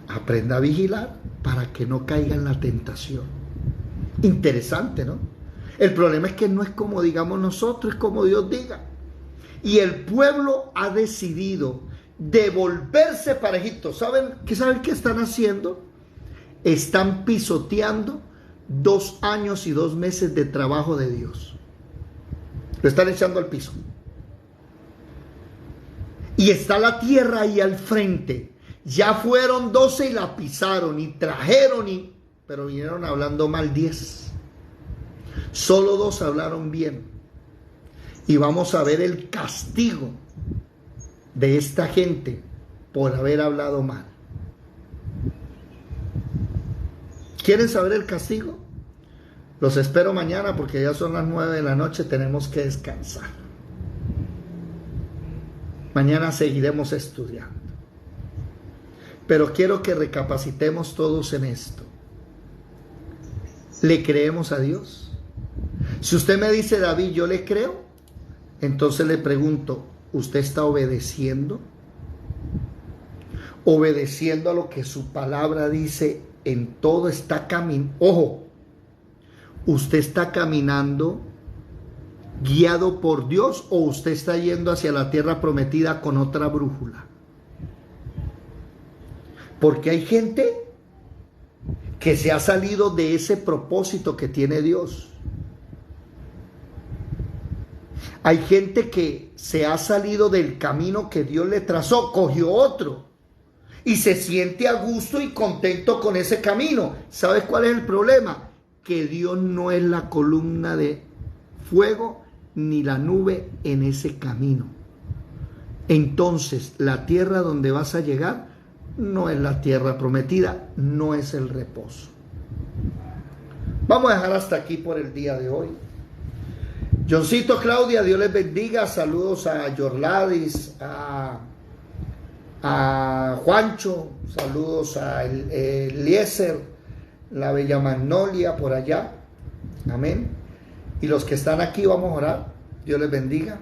Aprenda a vigilar para que no caiga en la tentación. Interesante, ¿no? El problema es que no es como digamos nosotros, es como Dios diga. Y el pueblo ha decidido devolverse para Egipto. ¿Saben qué están haciendo? Están pisoteando 2 años y 2 meses de trabajo de Dios. Lo están echando al piso. Y está la tierra ahí al frente. Ya fueron 12 y la pisaron y trajeron, pero vinieron hablando mal 10. Solo 2 hablaron bien. Y vamos a ver el castigo de esta gente por haber hablado mal. ¿Quieren saber el castigo? Los espero mañana porque ya son las 9 de la noche, tenemos que descansar. Mañana seguiremos estudiando. Pero quiero que recapacitemos todos en esto. ¿Le creemos a Dios? Si usted me dice, David, yo le creo, entonces le pregunto, ¿usted está obedeciendo? Obedeciendo a lo que su palabra dice, en todo está caminando. Ojo, ¿usted está caminando guiado por Dios o usted está yendo hacia la tierra prometida con otra brújula? Porque hay gente que se ha salido de ese propósito que tiene Dios. Hay gente que se ha salido del camino que Dios le trazó, cogió otro y se siente a gusto y contento con ese camino. ¿Sabes cuál es el problema? Que Dios no es la columna de fuego ni la nube en ese camino. Entonces, la tierra donde vas a llegar no es la tierra prometida, no es el reposo. Vamos a dejar hasta aquí por el día de hoy. Johncito, Claudia, Dios les bendiga. Saludos a Yorladis, a Juancho, saludos a Eliezer, la bella Magnolia por allá. Amén. Y los que están aquí, vamos a orar. Dios les bendiga.